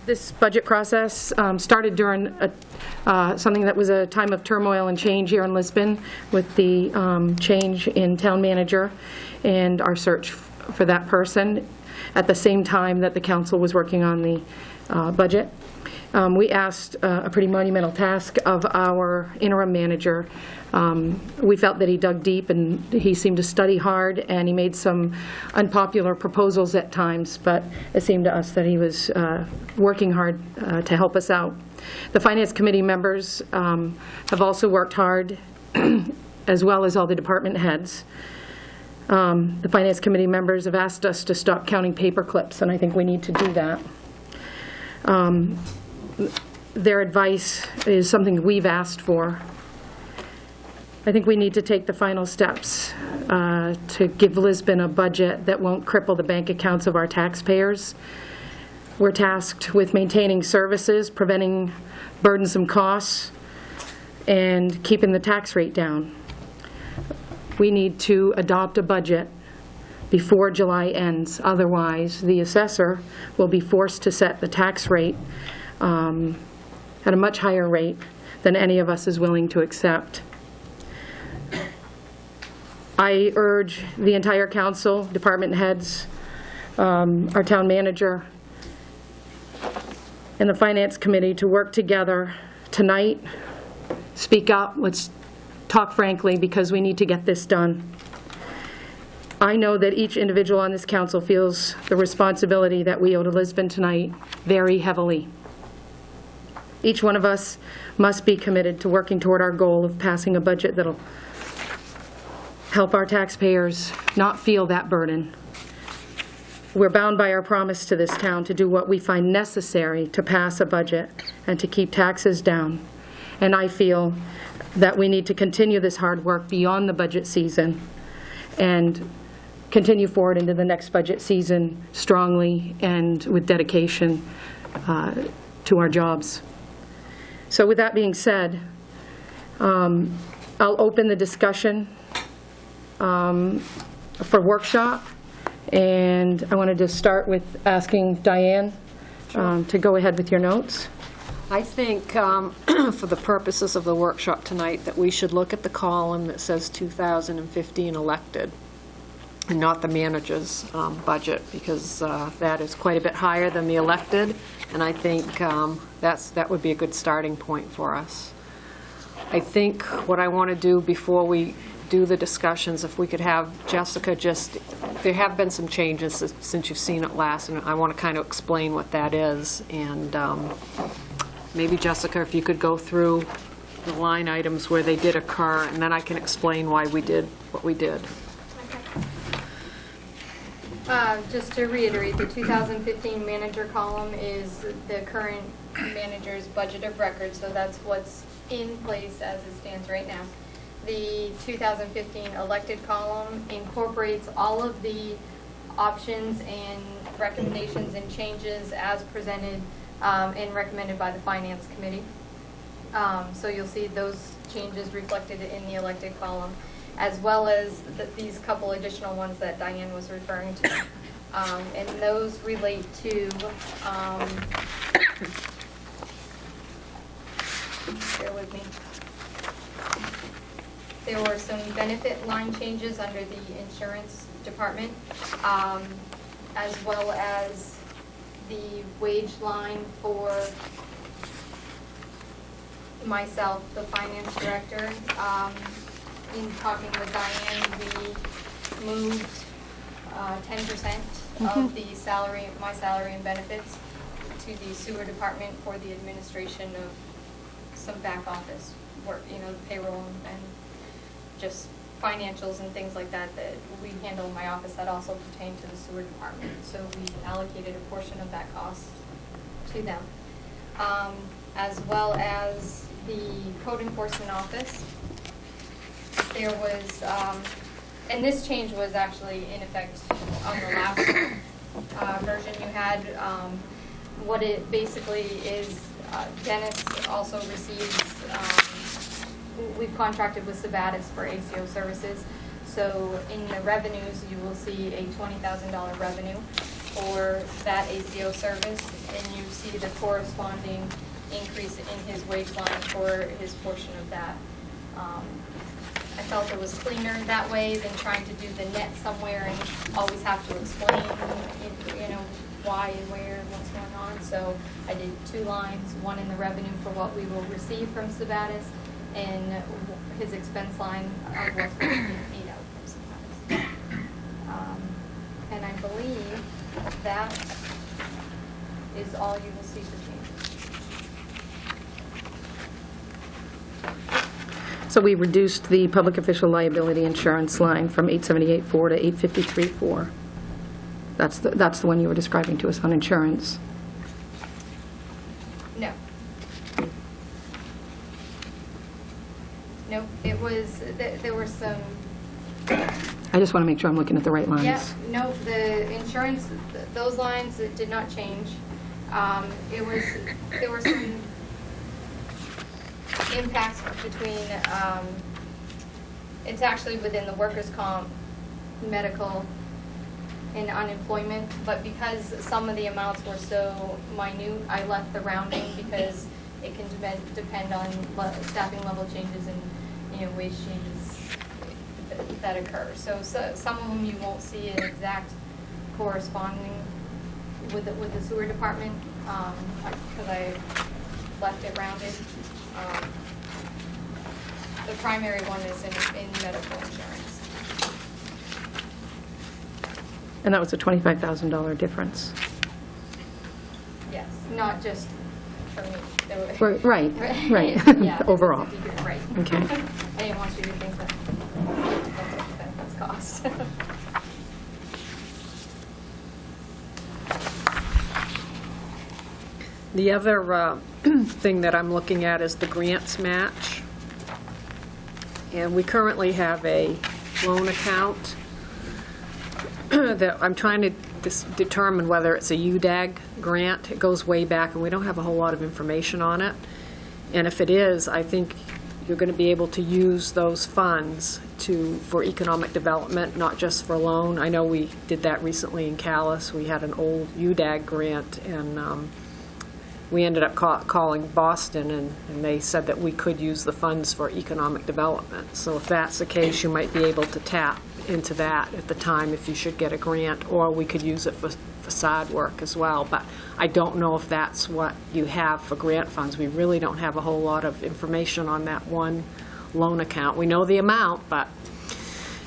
This budget process started during something that was a time of turmoil and change here in Lisbon with the change in town manager and our search for that person at the same time that the council was working on the budget. We asked a pretty monumental task of our interim manager. We felt that he dug deep and he seemed to study hard, and he made some unpopular proposals at times, but it seemed to us that he was working hard to help us out. The Finance Committee members have also worked hard, as well as all the department heads. The Finance Committee members have asked us to stop counting paper clips, and I think we need to do that. Their advice is something we've asked for. I think we need to take the final steps to give Lisbon a budget that won't cripple the bank accounts of our taxpayers. We're tasked with maintaining services, preventing burdensome costs, and keeping the tax rate down. We need to adopt a budget before July ends. Otherwise, the assessor will be forced to set the tax rate at a much higher rate than any of us is willing to accept. I urge the entire council, department heads, our town manager, and the Finance Committee to work together tonight. Speak up. Let's talk frankly, because we need to get this done. I know that each individual on this council feels the responsibility that we owe to Lisbon tonight very heavily. Each one of us must be committed to working toward our goal of passing a budget that'll help our taxpayers not feel that burden. We're bound by our promise to this town to do what we find necessary to pass a budget and to keep taxes down. And I feel that we need to continue this hard work beyond the budget season and continue forward into the next budget season strongly and with dedication to our jobs. So with that being said, I'll open the discussion for workshop, and I wanted to start with asking Diane to go ahead with your notes. I think for the purposes of the workshop tonight that we should look at the column that says 2015 elected and not the manager's budget, because that is quite a bit higher than the elected, and I think that would be a good starting point for us. I think what I want to do before we do the discussions, if we could have Jessica there have been some changes since you've seen it last, and I want to kind of explain what that is, and maybe Jessica, if you could go through the line items where they did occur, and then I can explain why we did what we did. Just to reiterate, the 2015 manager column is the current manager's budget of record, so that's what's in place as it stands right now. The 2015 elected column incorporates all of the options and recommendations and changes as presented and recommended by the Finance Committee. So you'll see those changes reflected in the elected column, as well as these couple additional ones that Diane was referring to. And those relate to, bear with me. There were some benefit line changes under the insurance department, as well as the wage line for myself, the finance director. In talking with Diane, we moved 10% of the salary, my salary and benefits, to the sewer department for the administration of some back office work, payroll and just financials and things like that we handle in my office that also pertain to the sewer department. So we allocated a portion of that cost to them. As well as the code enforcement office. There was, and this change was actually in effect on the last version you had. What it basically is, Dennis also receives, we've contracted with Sabatis for ACO services. So in the revenues, you will see a $20,000 revenue. for that ACO service, and you see the corresponding increase in his wage line for his portion of that. I felt it was cleaner that way than trying to do the net somewhere and always have to explain, you know, why and where and what's going on. So I did 2 lines, one in the revenue for what we will receive from Sabatis, and his expense line of what's going to be paid out from Sabatis. And I believe that is all you will see for change. So we reduced the public official liability insurance line from 878.4 to 853.4. That's the one you were describing to us on insurance. No. Nope, it was, there were some, I just want to make sure I'm looking at the right lines. yeah, no, the insurance, those lines did not change. There were some impacts between, it's actually within the workers' comp, medical, and unemployment, but because some of the amounts were so minute, I left the rounding because it can depend on staffing level changes and, you know, wage changes that occur. So some of them you won't see an exact corresponding with the sewer department, because I left it rounded. The primary one is in medical insurance. And that was a $25,000 difference. Yes, not just for me. There were- Right. Yeah, Overall. it's a figure, right. Okay. I didn't want you to think that that's what benefits cost. The other thing that I'm looking at is the grants match. And we currently have a loan account that I'm trying to determine whether it's a UDAG grant. It goes way back, and we don't have a whole lot of information on it. And if it is, I think you're going to be able to use those funds for economic development, not just for loan. I know we did that recently in Calais. We had an old UDAG grant, and we ended up calling Boston, and they said that we could use the funds for economic development. So if that's the case, you might be able to tap into that at the time if you should get a grant, or we could use it for facade work as well. But I don't know if that's what you have for grant funds. We really don't have a whole lot of information on that one loan account. We know the amount, but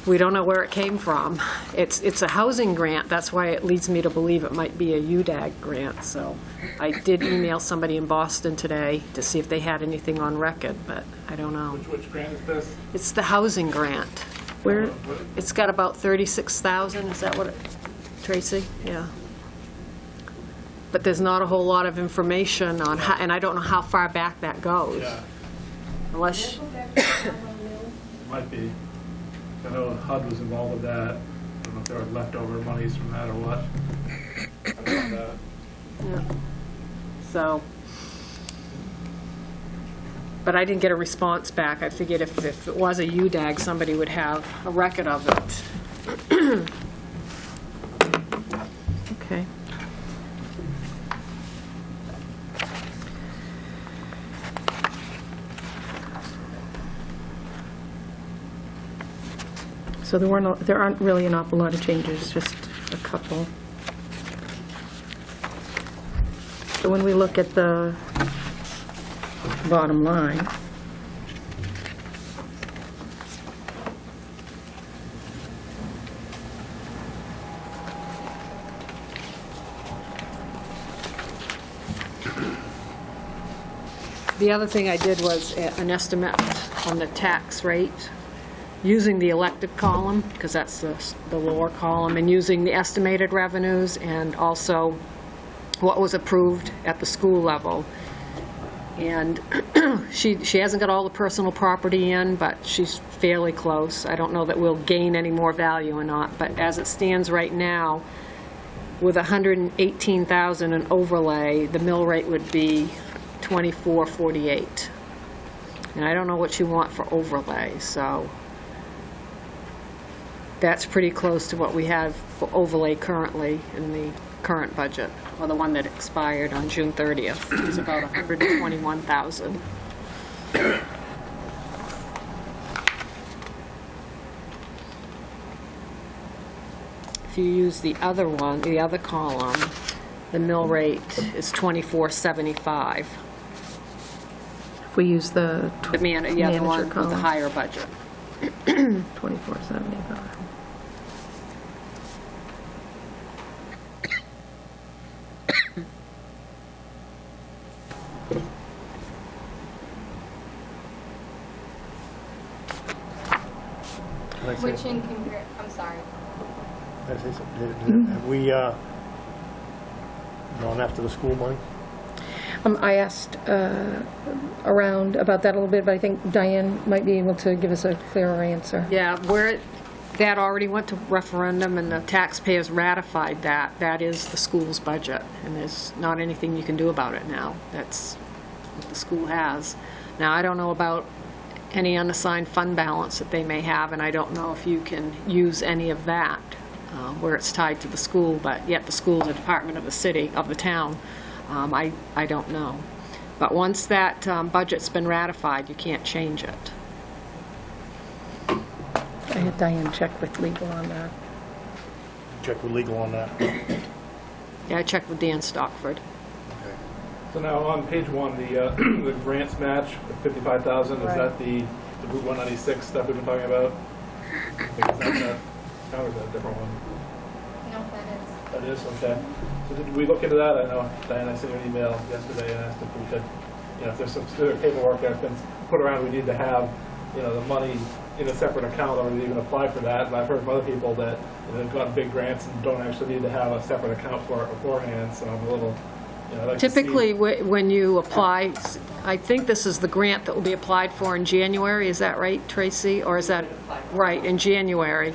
we don't know where it came from. It's a housing grant. That's why it leads me to believe it might be a UDAG grant. So I did email somebody in Boston today to see if they had anything on record, but I don't know. Which grant is this? It's the housing grant. Where, It's got about 36,000. Is that what it, Tracy? Yeah. But there's not a whole lot of information on how, and I don't know how far back that goes. Yeah, Unless, might be. I know HUD was involved with that. I don't know if there were leftover monies from that or what. I don't know yeah. So, but I didn't get a response back. I figured if it was a UDAG, somebody would have a record of it. okay. So there aren't really an awful lot of changes, just a couple. So when we look at the bottom line, The other thing I did was an estimate on the tax rate, using the elected column, because that's the lower column, and using the estimated revenues, and also what was approved at the school level. And she hasn't got all the personal property in, but she's fairly close. I don't know that we'll gain any more value or not, but as it stands right now, with 118,000 in overlay, the mill rate would be 24.48. And I don't know what you want for overlay, so That's pretty close to what we have for overlay currently in the current budget, or the one that expired on June 30th. It's about 121,000. If you use the other one, the other column, the mill rate is 24.75. If we use the The man, yeah, the Manager one with the column. higher budget. 2475. Can I say- Which in compare, I'm sorry. can I say something? Have we gone after the school money? I asked around about that a little bit, but I think Diane might be able to give us a clearer answer. Yeah, that already went to referendum and the taxpayers ratified that. That is the school's budget, and there's not anything you can do about it now. That's what the school has. Now, I don't know about any unassigned fund balance that they may have, and I don't know if you can use any of that where it's tied to the school, but yet the school is a department of the city, of the town. I don't know. But once that budget's been ratified, you can't change it. I had Diane check with legal on that. Check with legal on that. Yeah, I checked with Dan Stockford. Okay. So now on page one, the the grants match, the 55,000, is that the Route 196 stuff we've been talking about? I think is that was a different one. No, that is. That is, okay. So did we look into that? I know Diane, I sent you an email yesterday and asked if we could, if there's some specific paperwork that's been put around, we need to have, the money in a separate account, or we even apply for that. And I've heard from other people that they've gotten big grants and don't actually need to have a separate account for it beforehand, so I'm a little, I'd like to see- Typically, when you apply, I think this is the grant that will be applied for in January, is that right, Tracy? Or is that, right, in January,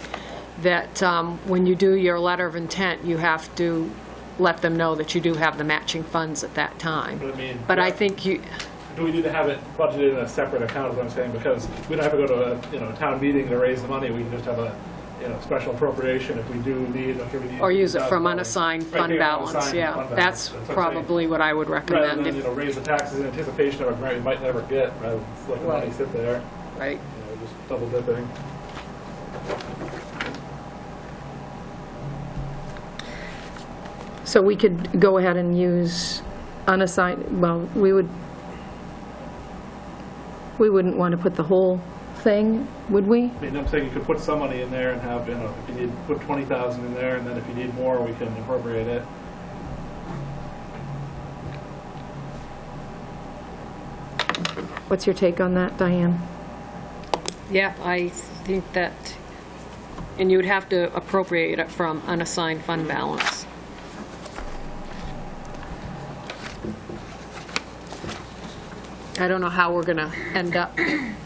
that when you do your letter of intent, you have to let them know that you do have the matching funds at that time. But I mean, But I think you, do we need to have it budgeted in a separate account, is what I'm saying, because we don't have to go to a town meeting to raise the money, we can just have a, special appropriation if we do need, okay, we need. or use it from $2,000. unassigned Right, fund take it from balance, unassigned yeah. fund balance. That's what I'm saying. probably what I would Rather recommend, than, if- raise the taxes in anticipation of a grant we might never get, rather than just let the money Right. sit there, right? just double dipping. So we could go ahead and use unassigned, well, we wouldn't want to put the whole thing, would we? I mean, I'm saying you could put some money in there and have, if you need, put 20,000 in there, and then if you need more, we can appropriate it. What's your take on that, Diane? Yeah, I think that, and you would have to appropriate it from unassigned fund balance. I don't know how we're going to end up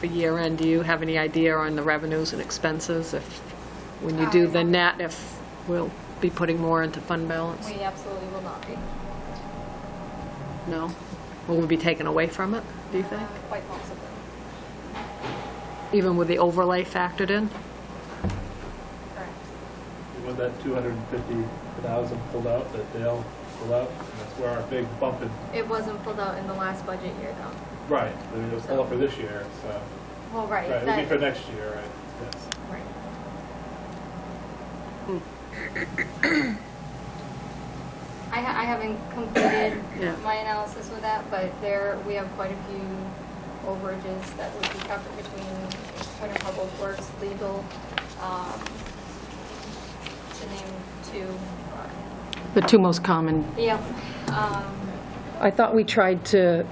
for year end. Do you have any idea on the revenues and expenses? If, when you do the net, if we'll be putting more into fund balance? We absolutely will not be. No? Will we be taken away from it, do you think? Quite possibly. Even with the overlay factored in? Correct. With that 250,000 pulled out, that Dale pulled out, and that's where our big bump in. It wasn't pulled out in the last budget year, though. Right, I mean, it was all up for this year, so. Well, right. Right, it'll be that- for next year, right, yes. Right. I haven't completed Yeah. my analysis with that, but we have quite a few overages that would be covered between Winter Public Works, legal, to name two. The two most common. Yep. I thought we tried to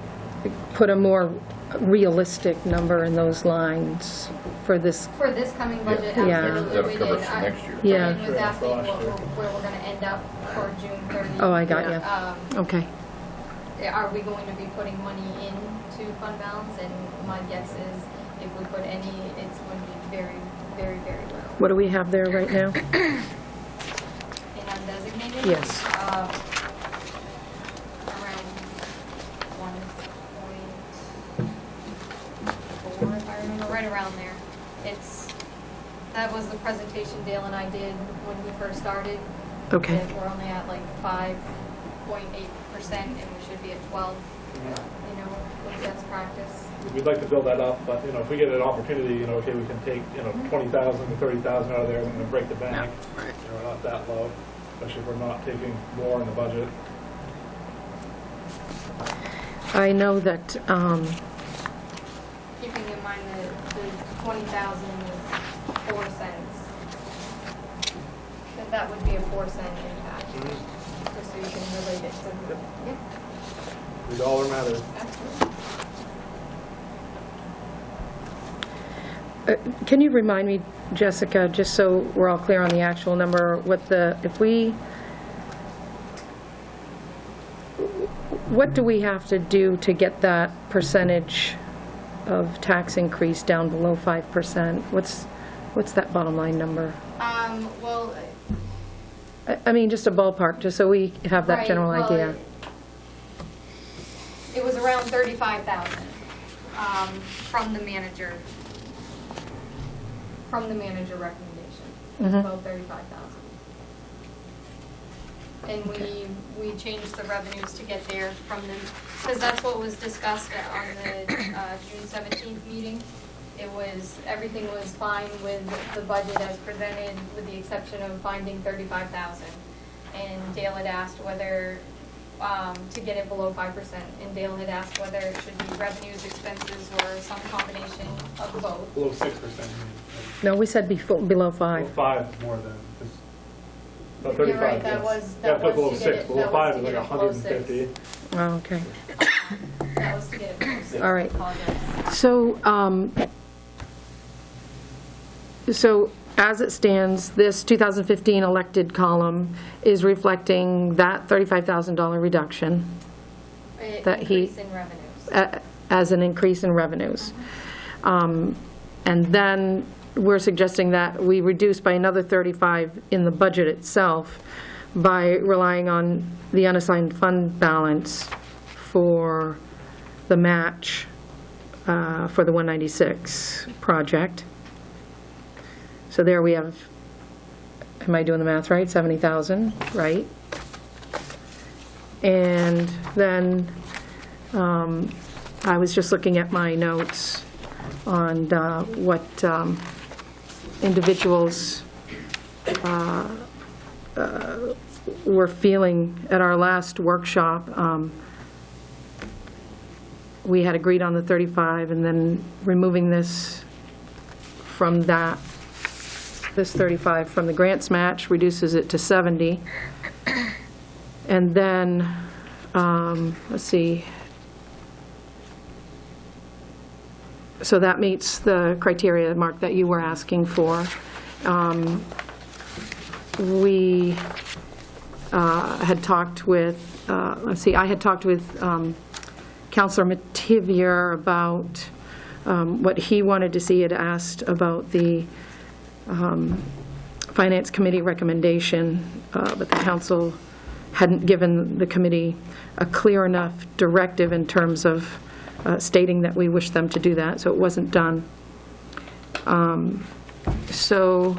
put a more realistic number in those lines for this. For this coming budget, Yeah. absolutely That'll we cover did. it for next year. Yeah. Diane was asking where we're gonna end up for June 30th. Oh, I got you. Okay. Are we going to be putting money into fund balance? And my guess is if we put any, it's going to be very, very, very little. What do we have there right now? In undesignated? Yes. Around 1.4, if I remember, right around there. That was the presentation Dale and I did when we first started. Okay. That we're only at like 5.8% and we should be at 12, you know, with best practice. We'd like to build that up, but, you know, if we get an opportunity, you know, okay, we can take, you know, 20,000 to 30,000 out of there, we're gonna break the bank. You know, we're not that low, especially if we're not taking more in the budget. I know that, Keeping in mind that the 20,000 is 4 cents. That would be a 4-cent impact, just so you can relate it to. Yep. Yep, The dollar matters. absolutely. can you remind me, Jessica, just so we're all clear on the actual number, what do we have to do to get that percentage of tax increase down below 5%? What's that bottom line number? Well, I mean, just a ballpark, just so we have that right, general well, idea. It was around 35,000 from the manager recommendation. Mhm. About 35,000. And we changed the revenues to get there from the, because that's what was discussed on the June 17th meeting. It was, everything was fine with the budget as presented, with the exception of finding 35,000. And Dale had asked whether, to get it below 5%, and Dale had asked whether it should be revenues, expenses, or some combination of both. Below 6%. No, we said below Below 5. 5 more than, about You're 35, right, that yes. was Yeah, below to get 6, it- below that 5 was is to like get it below 6. 150. Oh, okay. That was to get it below 6. All right. I apologize. So as it stands, this 2015 elected column is reflecting that $35,000 reduction That he- Increase in revenues. as an increase in revenues. And then we're suggesting that we reduce by another 35 in the budget itself by relying on the unassigned fund balance for the match for the 196 project. So there we have, am I doing the math right? 70,000, right? And then I was just looking at my notes on what individuals were feeling at our last workshop. We had agreed on the 35, and then removing this from that, this 35 from the grants match reduces it to 70. And then, let's see, so that meets the criteria, Mark, that you were asking for. We had talked with, let's see, I had talked with Counselor Mativier about what he wanted to see. Had asked about the Finance Committee recommendation, but the council hadn't given the committee a clear enough directive in terms of stating that we wish them to do that, so it wasn't done. So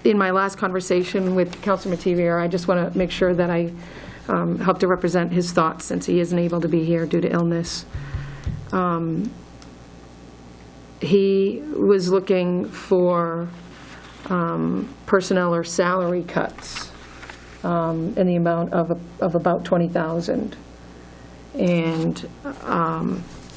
in my last conversation with Councilor Mativier, I just want to make sure that I help to represent his thoughts since he isn't able to be here due to illness. He was looking for personnel or salary cuts in the amount of about 20,000. And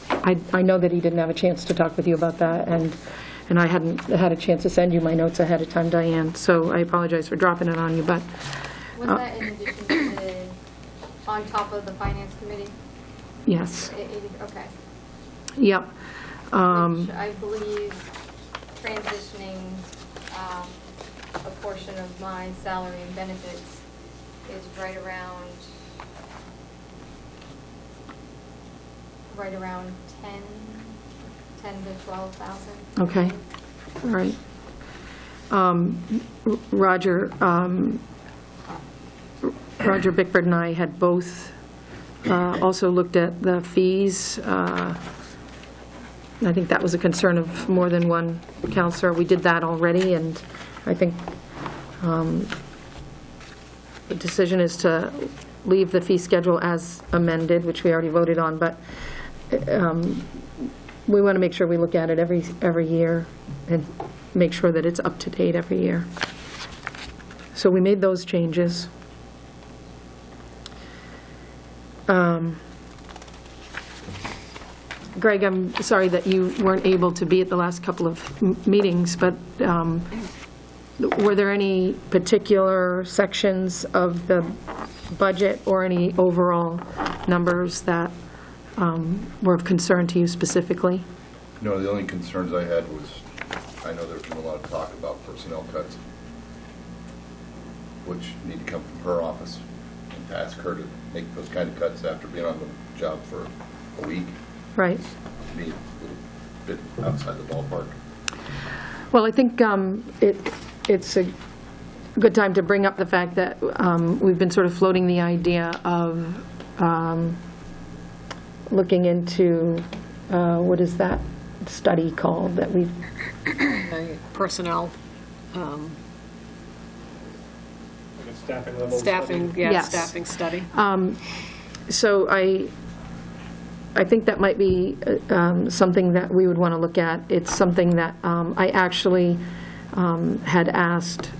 I know that he didn't have a chance to talk with you about that, and I hadn't had a chance to send you my notes ahead of time, Diane, so I apologize for dropping it on you, but Was that in addition to the, on top of the Finance Committee? yes, Okay. yep. Which I believe transitioning a portion of my salary and benefits is right around 10 to 12,000. Okay, all right. Roger Bickford and I had both also looked at the fees I think that was a concern of more than one counselor. We did that already, and I think the decision is to leave the fee schedule as amended, which we already voted on, but we want to make sure we look at it every year and make sure that it's up to date every year. So we made those changes. Greg, I'm sorry that you weren't able to be at the last couple of meetings, but were there any particular sections of the budget or any overall numbers that were of concern to you specifically? No, the only concerns I had was, I know there's been a lot of talk about personnel cuts, which need to come from her office, and to ask her to make those kind of cuts after being on the job for a week, Right. to me, a little bit outside the ballpark. Well, I think it's a good time to bring up the fact that we've been sort of floating the idea of looking into, what is that study called that we've, Personnel, Like a staffing level. staffing, study. yeah, Yes. staffing study. so I think that might be something that we would want to look at. It's something that I actually had asked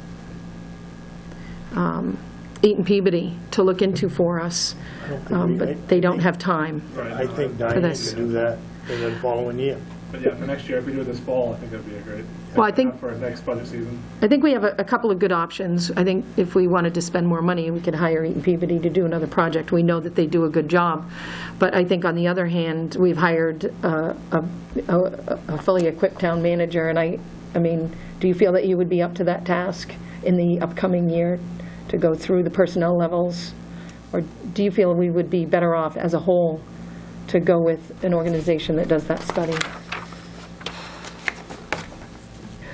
Eaton Peabody to look into for us, I don't think we- but they don't have time. Right, I think For Diane this. can do that in the following year. But yeah, for next year, if we do it this fall, I think that'd be a great. Well, I think- For our next budget season. I think we have a couple of good options. I think if we wanted to spend more money, we could hire Eaton Peabody to do another project. We know that they do a good job. But I think on the other hand, we've hired a fully equipped town manager, and I mean, do you feel that you would be up to that task in the upcoming year to go through the personnel levels? Or do you feel we would be better off as a whole to go with an organization that does that study?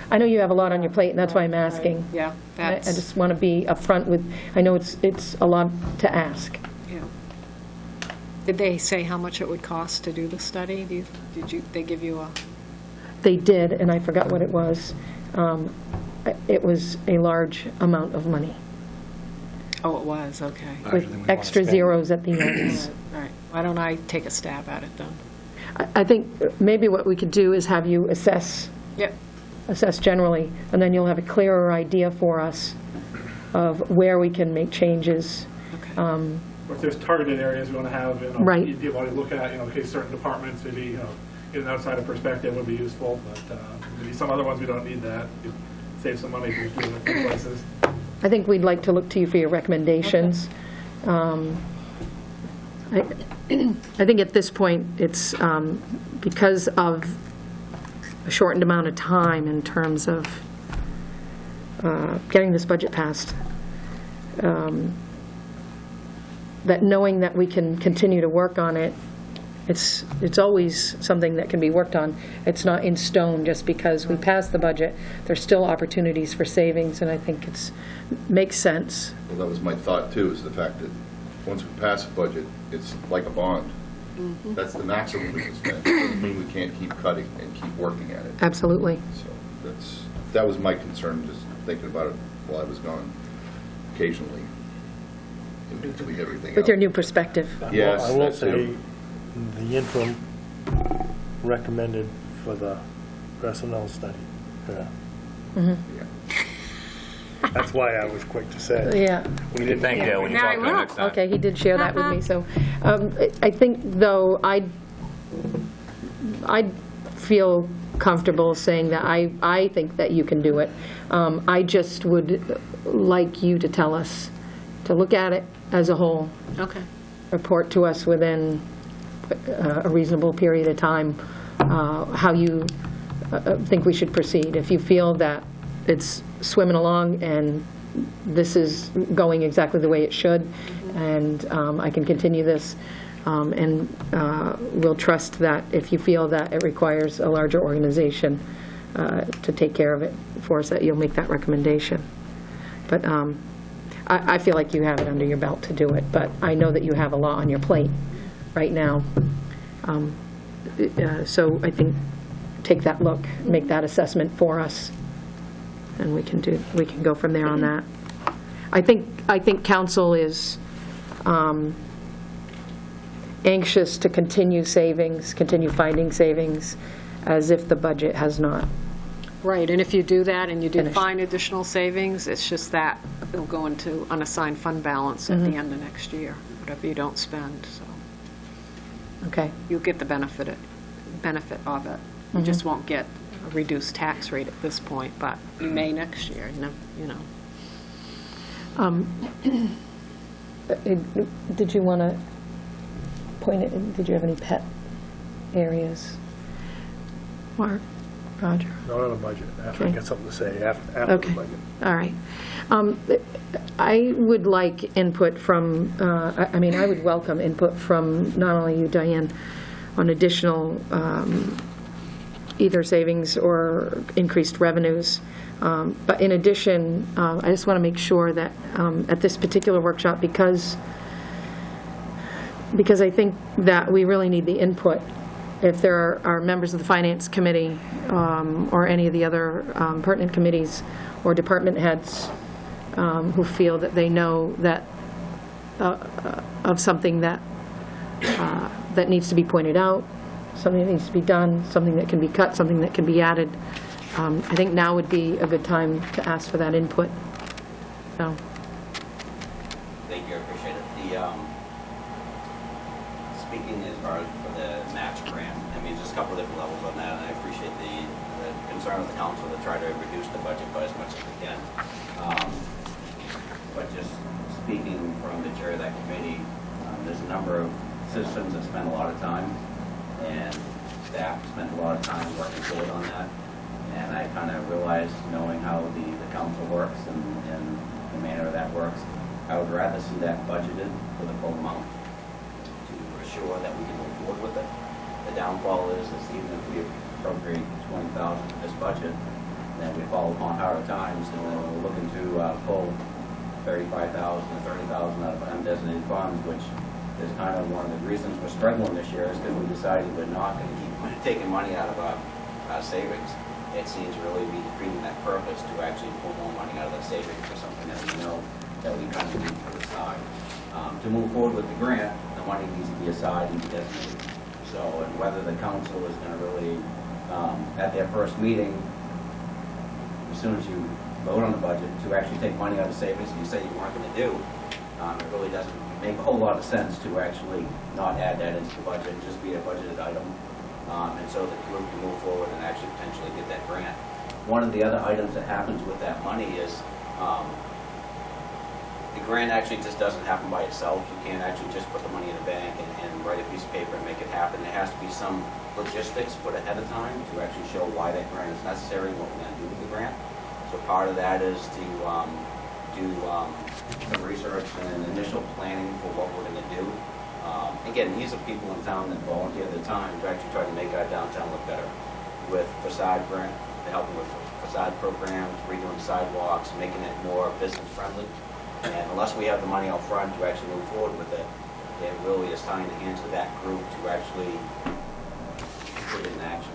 I know you have a lot on your plate, and that's why I'm asking. Yeah, I that's, just want to be upfront with, I know it's a lot to ask. yeah. Did they say how much it would cost to do the study? They give you a, They did, and I forgot what it was. It was a large amount of money, oh, it was, okay. with extra zeros at the end. All right, why don't I take a stab at it then? I think maybe what we could do is have you assess Yep. generally, and then you'll have a clearer idea for us of where we can make changes. Okay. Or if there's targeted areas we want to have, Right. you want to look at, in case certain departments, maybe, get an outsider perspective would be useful, but maybe some other ones, we don't need that. You save some money if you're doing it in places. I think we'd like to look to you for your recommendations. I think at this point, it's because of a shortened amount of time in terms of getting this budget passed, that knowing that we can continue to work on it, it's always something that can be worked on. It's not in stone just because we passed the budget. There's still opportunities for savings, and I think makes sense. Well, that was my thought too, is the fact that once we pass a budget, it's like a bond. That's the maximum we can spend. Doesn't mean we can't keep cutting and keep working at it. Absolutely. So that was my concern, just thinking about it while I was gone, occasionally, until we get everything out. With your new perspective. Yes, I will that say, too. the interim recommended for the personnel study. Yeah. Yeah. That's why I was quick to say. Yeah. We didn't Thank you, when you Now talk I to her will. next time. Okay, he did share that with me, so I think, though, I'd feel comfortable saying that I think that you can do it. I just would like you to tell us, to look at it as a whole, Okay. report to us within a reasonable period of time, how you think we should proceed. If you feel that it's swimming along and this is going exactly the way it should, and I can continue this, and we'll trust that if you feel that it requires a larger organization to take care of it for us, that you'll make that recommendation. But I feel like you have it under your belt to do it, but I know that you have a lot on your plate right now. So I think, take that look, make that assessment for us, and we can go from there on that. I think council is anxious to continue savings, continue finding savings, as if the budget has not. Right, and if you do that and you do Finished. find additional savings, it's just that it'll go into unassigned fund balance at the end of next year, whatever you don't spend, so Okay, you'll get the benefit of it. You just won't get a reduced tax rate at this point, but you may next year, you know. did you want to point it, did you have any pet areas? Mark, Roger? Not on the budget. After I Okay. get something to say, after the Okay, budget. all right. I would like input from, I mean, I would welcome input from not only you, Diane, on additional either savings or increased revenues. But in addition, I just want to make sure that at this particular workshop, because I think that we really need the input. If there are members of the Finance Committee or any of the other pertinent committees or department heads who feel that they know that of something that needs to be pointed out, something that needs to be done, something that can be cut, something that can be added, I think now would be a good time to ask for that input. So, Thank you, I appreciate it. Speaking as far as for the match grant, I mean, just a couple of different levels on that, and I appreciate the concern of the council to try to reduce the budget by as much as we can. But just speaking from the chair of that committee, there's a number of citizens that spend a lot of time, and staff spend a lot of time working forward on that. And I kind of realized, knowing how the council works and the manner that works, I would rather see that budgeted for the full amount to assure that we can move forward with it. The downfall is even if we appropriate $20,000 for this budget, then we fall upon harder times, and then we're looking to pull $35,000 or $30,000 out of undesignated funds, which is kind of one of the reasons we're struggling this year, is because we decided we're not going to keep taking money out of our savings. It seems really to be defeating that purpose to actually pull more money out of the savings for something that we know that we kind of need to put aside. To move forward with the grant, the money needs to be aside and be designated. So, and whether the council is going to really, at their first meeting, as soon as you vote on the budget, to actually take money out of savings, and you say you weren't going to do, it really doesn't make a whole lot of sense to actually not add that into the budget, just be a budgeted item. And so the group can move forward and actually potentially get that grant. One of the other items that happens with that money is the grant actually just doesn't happen by itself. You can't actually just put the money in the bank and write a piece of paper and make it happen. There has to be some logistics put ahead of time to actually show why that grant is necessary and what we're going to do with the grant. So part of that is to do some research and initial planning for what we're going to do. Again, these are people in town that volunteer their time to actually try to make our downtown look better with facade grant, helping with facade programs, redoing sidewalks, making it more business friendly. And unless we have the money out front to actually move forward with it, it really is tying the hands of that group to actually put it in action.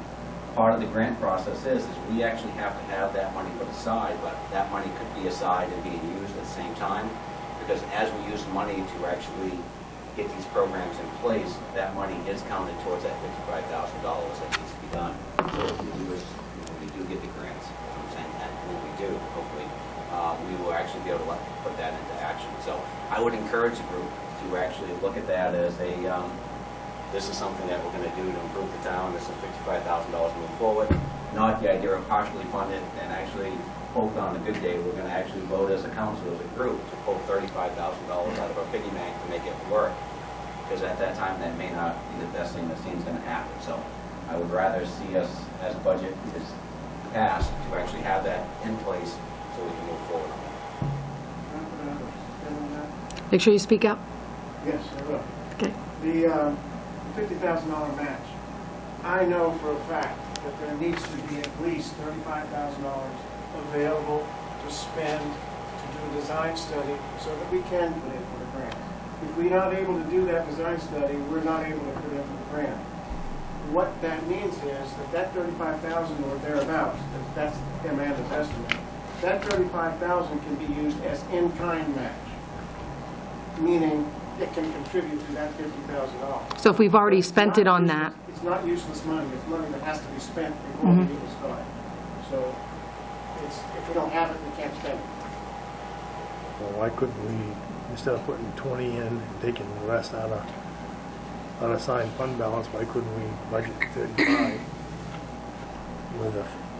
Part of the grant process is we actually have to have that money put aside, but that money could be aside and being used at the same time, because as we use money to actually get these programs in place, that money is counted towards that $55,000 that needs to be done. So if we do get the grants, and when we do, hopefully, we will actually be able to put that into action. So I would encourage the group to actually look at that as a, this is something that we're going to do to improve the town. This is $55,000 moving forward. Not the idea of partially funded and actually hope on a good day we're going to actually vote as a council, as a group, to pull $35,000 out of our piggy bank to make it work. Because at that time, that may not be the best thing that seems going to happen. So I would rather see us, as a budget is passed, to actually have that in place so we can move forward. make sure you speak up. Yes, I will. Okay. The $50,000 match, I know for a fact that there needs to be at least $35,000 available to spend to do a design study so that we can put in for the grant. If we're not able to do that design study, we're not able to put in for the grant. what that means is that 35,000 or thereabouts, that's Amanda's estimate, that 35,000 can be used as in-kind match, meaning it can contribute to that $50,000. So if we've already spent it on that, It's not useless money, it's money that has to be spent before we even start. So if we don't have it, we can't spend it. Well, why couldn't we, instead of putting 20 in and taking the rest out of unassigned fund balance, why couldn't we budget 35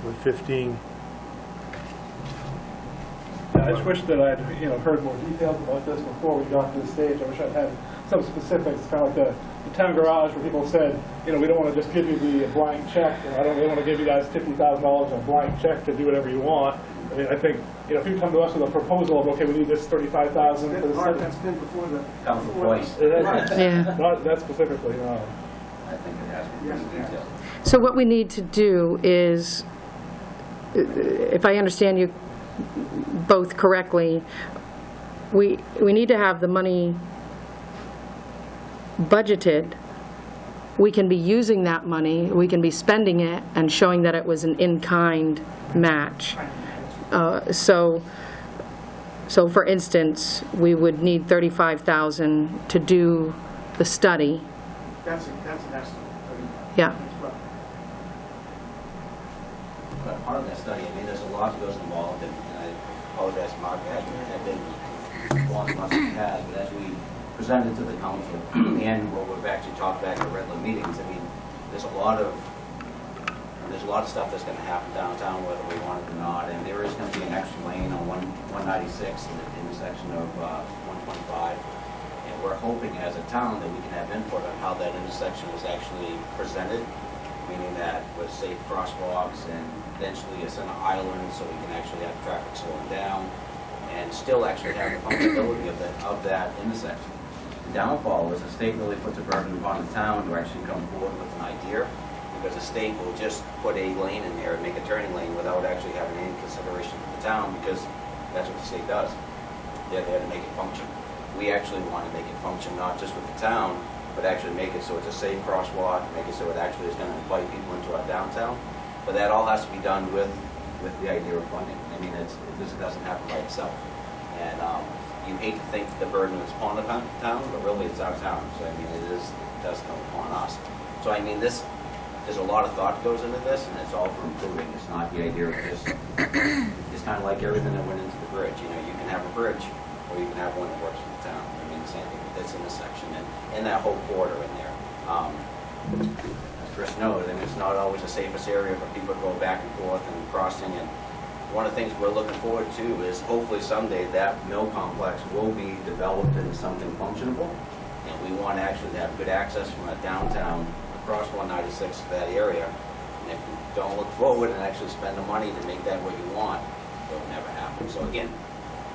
with 15? I just wish that I'd, heard more details about this before we got to the stage. I wish I'd had some specifics, kind of like the town garage where people said, we don't want to just give you the blank check. I don't really want to give you guys $50,000 in a blank check to do whatever you want. I mean, I think, if you come to us with a proposal of, okay, we need this $35,000 for the Art, city. that's been before the... Council twice. yeah. Not that specifically, no. I think it has to be Yes, pretty it has. detailed. So what we need to do is, if I understand you both correctly, we need to have the money budgeted. We can be using that money, we can be spending it and showing that it was an in-kind match. So for instance, we would need $35,000 to do the study. That's an estimate. Yeah. That's rough. But part of that study, there's a lot that goes involved, and I apologize, Mark, it hasn't been long enough as it has, but as we presented to the council and what we've actually talked back at regular meetings, there's a lot of stuff that's going to happen downtown, whether we want it or not, and there is going to be an extra lane on 196 in the intersection of 125, and we're hoping as a town that we can have input on how that intersection is actually presented, meaning that with safe crosswalks and eventually a center island so we can actually have traffic slowing down and still actually have the functionality of that intersection. The downfall is the state really puts a burden upon the town to actually come forward with an idea, because the state will just put a lane in there and make a turning lane without actually having any consideration for the town, because that's what the state does. They're there to make it function. We actually want to make it function not just with the town, but actually make it so it's a safe crosswalk, make it so it actually is going to invite people into our downtown. But that all has to be done with the idea of funding. This doesn't happen by itself. And you hate to think that the burden is upon the town, but really it's our town. So it does come upon us. So there's a lot of thought goes into this, and it's all for improving. It's not the idea of just, it's kind of like everything that went into the bridge. You can have a bridge, or you can have one that works for the town. The same thing with this intersection and that whole corridor in there. As Chris knows, it's not always the safest area for people to go back and forth and crossing. And one of the things we're looking forward to is hopefully someday that mill complex will be developed into something functionable. And we want to actually have good access from our downtown across 196 to that area. And if you don't look forward and actually spend the money to make that what you want, it will never happen. So again,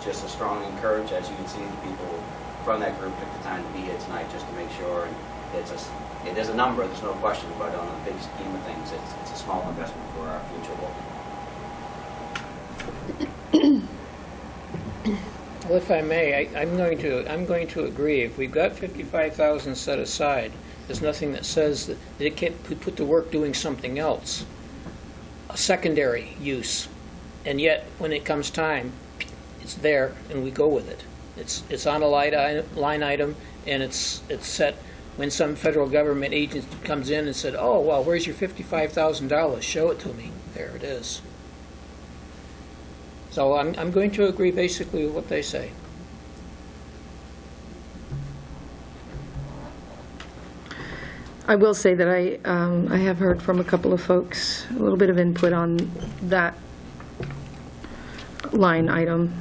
just a strong encourage. As you can see, the people from that group took the time to be here tonight just to make sure. And it is a number, there's no question, but on the big scheme of things, it's a small investment for our future local. Well, if I may, I'm going to agree. If we've got 55,000 set aside, there's nothing that says that it can't be put to work doing something else, a secondary use. And yet, when it comes time, it's there, and we go with it. It's on a line item, and it's set. When some federal government agent comes in and said, "Oh, well, where's your $55,000? Show it to me." There it is. So I'm going to agree basically with what they say. I will say that I have heard from a couple of folks a little bit of input on that line item.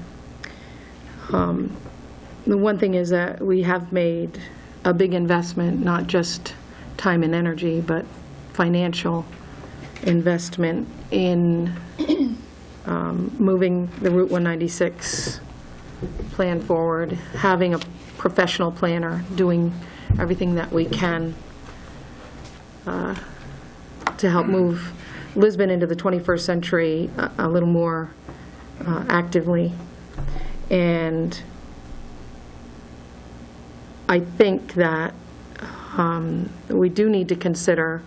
The one thing is that we have made a big investment, not just time and energy, but financial investment in moving the Route 196 plan forward, having a professional planner doing everything that we can to help move Lisbon into the 21st century a little more actively. And I think that we do need to consider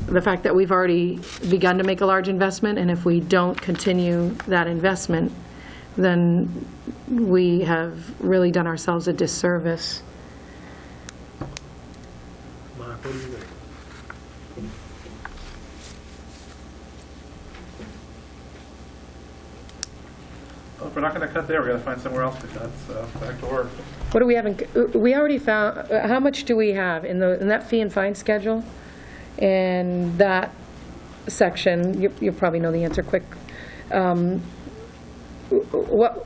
the fact that we've already begun to make a large investment, and if we don't continue that investment, then we have really done ourselves a disservice. Mark, what do you think? Well, if we're not gonna cut there, we're gonna find somewhere else to cut, so back to work. What do we have we already found, how much do we have in that fee and fine schedule? And that section, you probably know the answer quick. What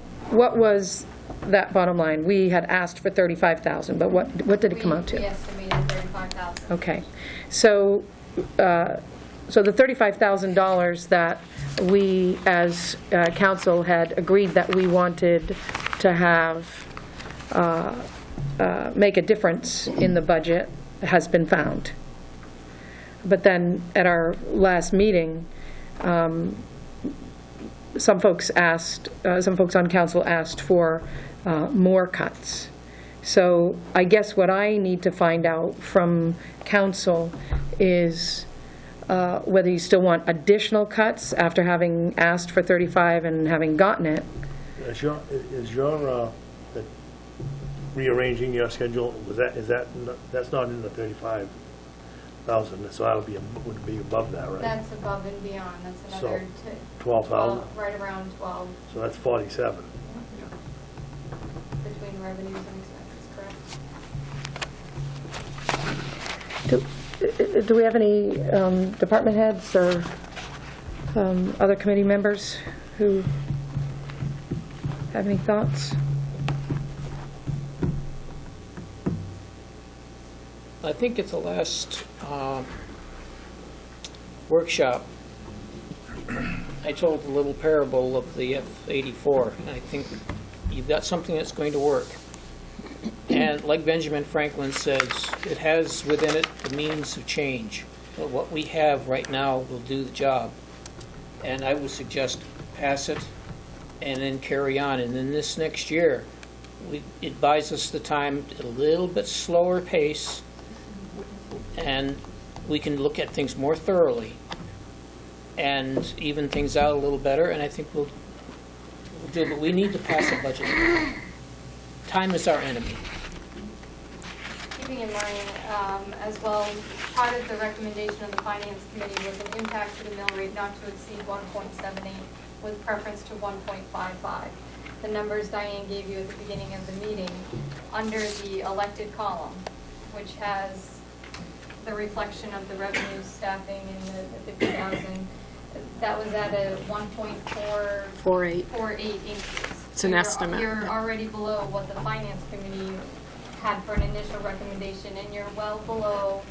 was that bottom line? We had asked for 35,000, but what did it come out We to? estimated 35,000. Okay, so the $35,000 that we, as council, had agreed that we wanted to have, make a difference in the budget has been found. But then, at our last meeting, some folks on council asked for more cuts. So I guess what I need to find out from council is whether you still want additional cuts after having asked for 35 and having gotten it. Is your the rearranging your schedule, that's not in the 35,000, so that'll be, would be above that, right? That's above and beyond, that's another 12,000, right around 12 so that's 47. between revenues and expenses, correct? Do we have any department heads or other committee members who have any thoughts? I think at the last workshop, I told a little parable of the F-84, and I think you've got something that's going to work. And like Benjamin Franklin says, it has within it the means of change. But what we have right now will do the job. And I would suggest pass it and then carry on. And then this next year, it buys us the time at a little bit slower pace, and we can look at things more thoroughly and even things out a little better, and I think we'll do it. But we need to pass a budget. Time is our enemy. Keeping in mind, as well, part of the recommendation of the Finance Committee was an impact to the mill rate not to exceed 1.78 with preference to 1.55. The numbers Diane gave you at the beginning of the meeting, under the elected column, which has the reflection of the revenue staffing and the 50,000, that was at a 1.48 increase. It's an estimate. You're already below what the Finance Committee had for an initial recommendation, and you're well below,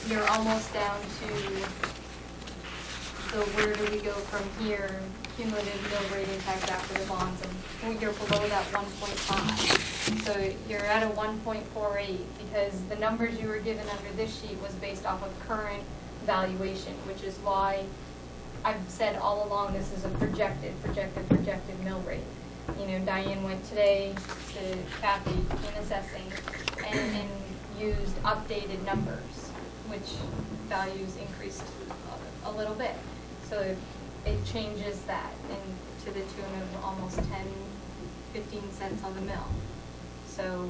you're almost down to the where do we go from here, cumulative mill rate impact after the bonds, and you're below that 1.5. So you're at a 1.48 because the numbers you were given under this sheet was based off of current valuation, which is why I've said all along this is a projected mill rate. You know, Diane went today to Kathy in assessing and used updated numbers, which values increased a little bit. So it changes that and to the tune of almost 10-15 cents on the mill. So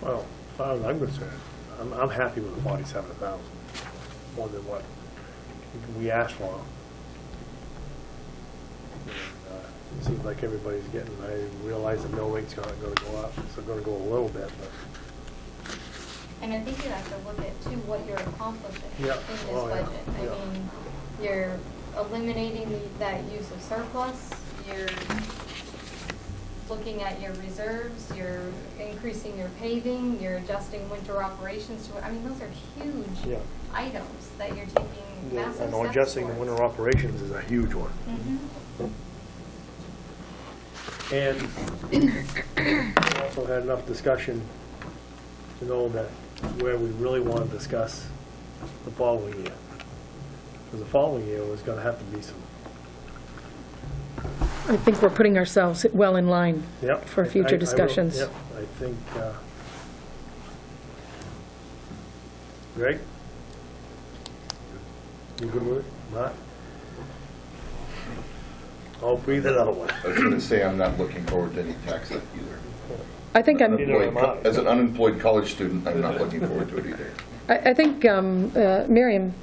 Well, as far as I'm concerned, I'm happy with the 47,000, more than what we asked for. It seems like everybody's getting, I realize the mill rate's not gonna go up, it's gonna go a little bit, but. and I think you have to look at too what you're accomplishing Yeah. in this Oh, yeah. budget. Yeah. I mean, you're eliminating that use of surplus, you're looking at your reserves, you're increasing your paving, you're adjusting winter operations to, I mean, those are huge Yeah. items that you're taking massive And steps adjusting the towards. winter operations is a huge one. Mhm. And we also had enough discussion to know that where we really want to discuss the following year. Because the following year was going to have to be some. I think we're putting ourselves well in line Yep. for future discussions. Yep, I think Greg? You good with it? Mark? I'll breathe it out. I was gonna say, I'm not looking forward to any tax hike either. I think I'm, As an unemployed college student, I'm not looking forward to it either. I think Miriam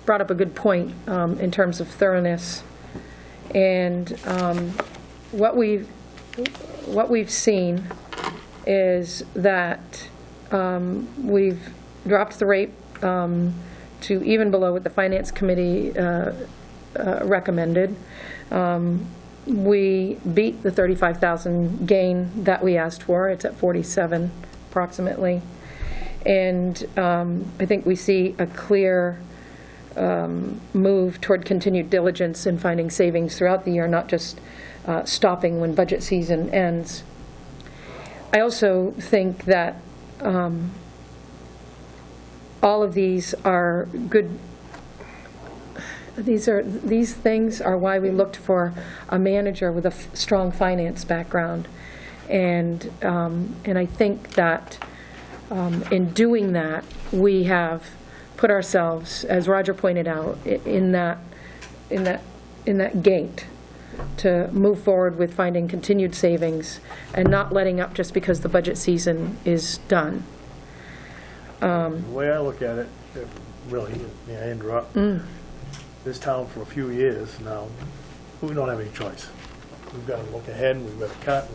brought up a good point in terms of thoroughness. And what we've seen is that we've dropped the rate to even below what the Finance Committee recommended. We beat the 35,000 gain that we asked for. It's at 47 approximately. And I think we see a clear move toward continued diligence in finding savings throughout the year, not just stopping when budget season ends. I also think that all of these are good. These things are why we looked for a manager with a strong finance background, and I think that in doing that, we have put ourselves, as Roger pointed out, in that gate to move forward with finding continued savings and not letting up just because the budget season is done. The way I look at it, really, may I interrupt? This town for a few years now, we don't have any choice. We've got to look ahead, we've got to cut,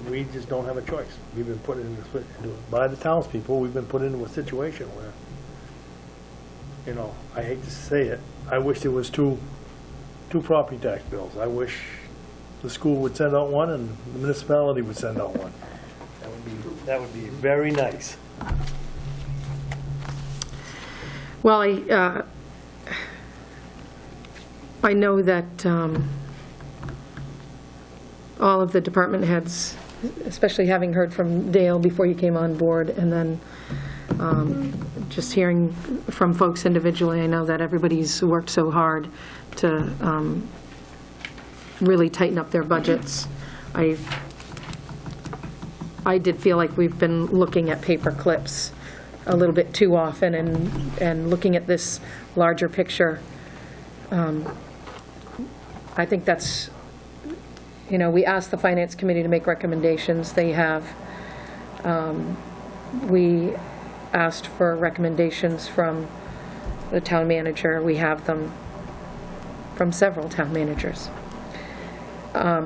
we just don't have a choice. We've been put by the townspeople, we've been put into a situation where, I hate to say it, I wish there was two property tax bills. I wish the school would send out one and the municipality would send out one. That would be very nice. Well, I know that all of the department heads, especially having heard from Dale before you came on board, and then just hearing from folks individually, I know that everybody's worked so hard to really tighten up their budgets. I did feel like we've been looking at paper clips a little bit too often and looking at this larger picture. I think that's, we asked the Finance Committee to make recommendations. They have. We asked for recommendations from the town manager. We have them from several town managers. I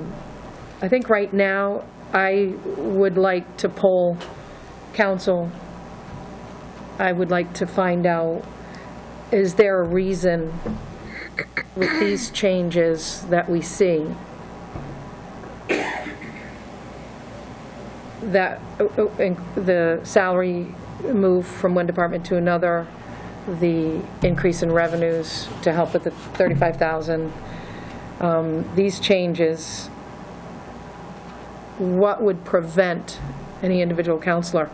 think right now, I would like to poll council. I would like to find out, is there a reason with these changes that we see that the salary move from one department to another, the increase in revenues to help with the 35,000, these changes, what would prevent any individual counselor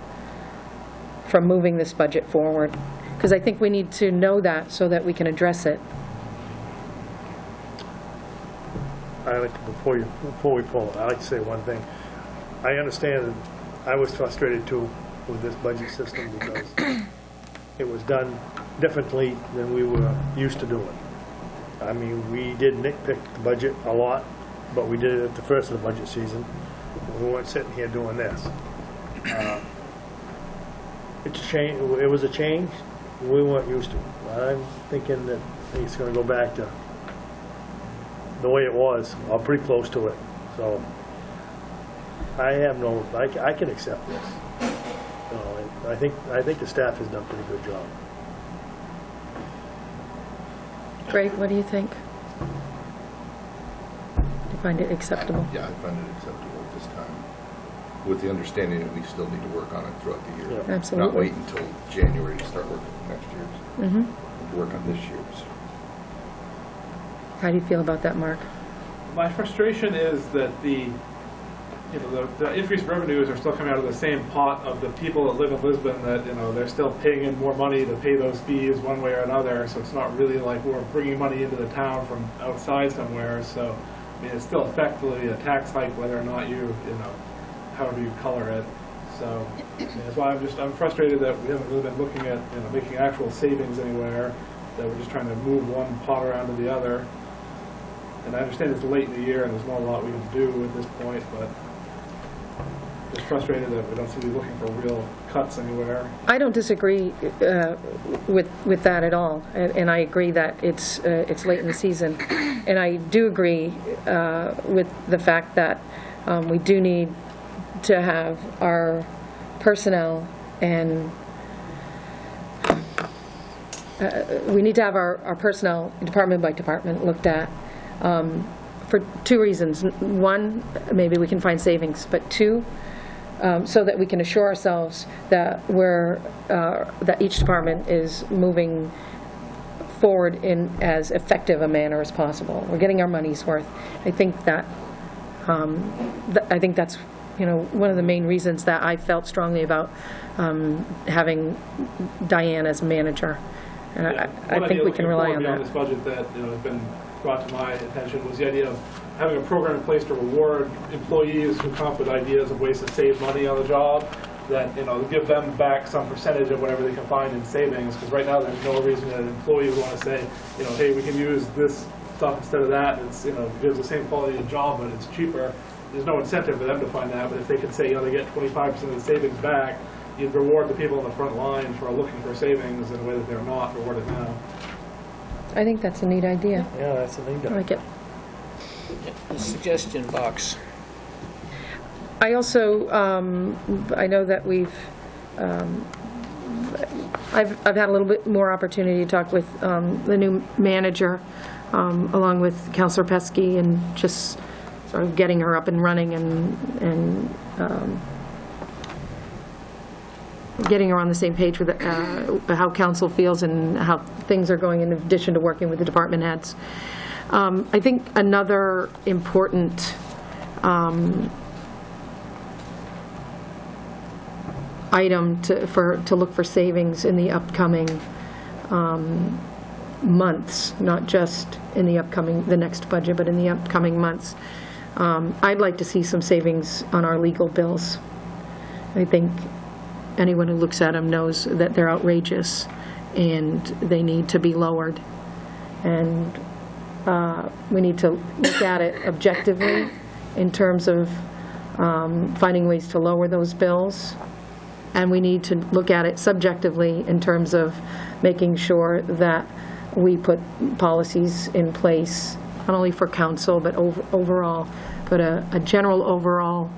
from moving this budget forward? Because I think we need to know that so that we can address it. Before we pull it, I'd like to say one thing. I understand that I was frustrated too with this budget system because it was done differently than we were used to doing. We did nitpick the budget a lot, but we did it at the first of the budget season. We weren't sitting here doing this. It's a change. It was a change we weren't used to. I'm thinking that it's going to go back to the way it was, or pretty close to it. So I can accept this. I think the staff has done a pretty good job. Greg, what do you think? Do you find it acceptable? Yeah, I find it acceptable at this time, with the understanding that we still need to work on it throughout the year. Yeah. Absolutely. Not wait until January to start working on next year's. Work on this year's. How do you feel about that, Mark? My frustration is that the increased revenues are still coming out of the same pot of the people that live in Lisbon that, they're still paying in more money to pay those fees one way or another. So it's not really like we're bringing money into the town from outside somewhere. So, it's still effectively a tax hike whether or not however you color it. So That's why I'm frustrated that we haven't really been looking at, making actual savings anywhere, that we're just trying to move one pot around to the other. And I understand it's late in the year and there's not a lot we can do at this point, but just frustrated that we don't seem to be looking for real cuts anywhere. I don't disagree with that at all, and I agree that it's late in the season. And I do agree with the fact that we do need to have our personnel and we need to have our personnel, department by department, looked at for two reasons. One, maybe we can find savings, but two, so that we can assure ourselves that that each department is moving forward in as effective a manner as possible. We're getting our money's worth. I think that I think that's one of the main reasons that I felt strongly about having Diane as manager. And I think we can rely on that. One idea looking forward beyond this budget that has been brought to my attention was the idea of having a program in place to reward employees who come up with ideas of ways to save money on the job, that give them back some percentage of whatever they can find in savings. Because right now there's no reason that an employee would want to say, hey, we can use this stuff instead of that. It's gives the same quality of job, but it's cheaper. There's no incentive for them to find that. But if they can say they get 25% of the savings back, you'd reward the people on the front line for looking for savings in a way that they're not rewarded now. I think that's a neat idea. Yeah, that's the thing. I like it. The suggestion box. I also, I know that I've had a little bit more opportunity to talk with the new manager, along with Councilor Pesky, and just sort of getting her up and running and getting her on the same page with how council feels and how things are going, in addition to working with the department heads. I think another important item to look for savings in the upcoming months, not just in the next budget, but in the upcoming months. I'd like to see some savings on our legal bills. I think anyone who looks at them knows that they're outrageous and they need to be lowered. And we need to look at it objectively in terms of finding ways to lower those bills. And we need to look at it subjectively in terms of making sure that we put policies in place, not only for council, but overall, but a general overall.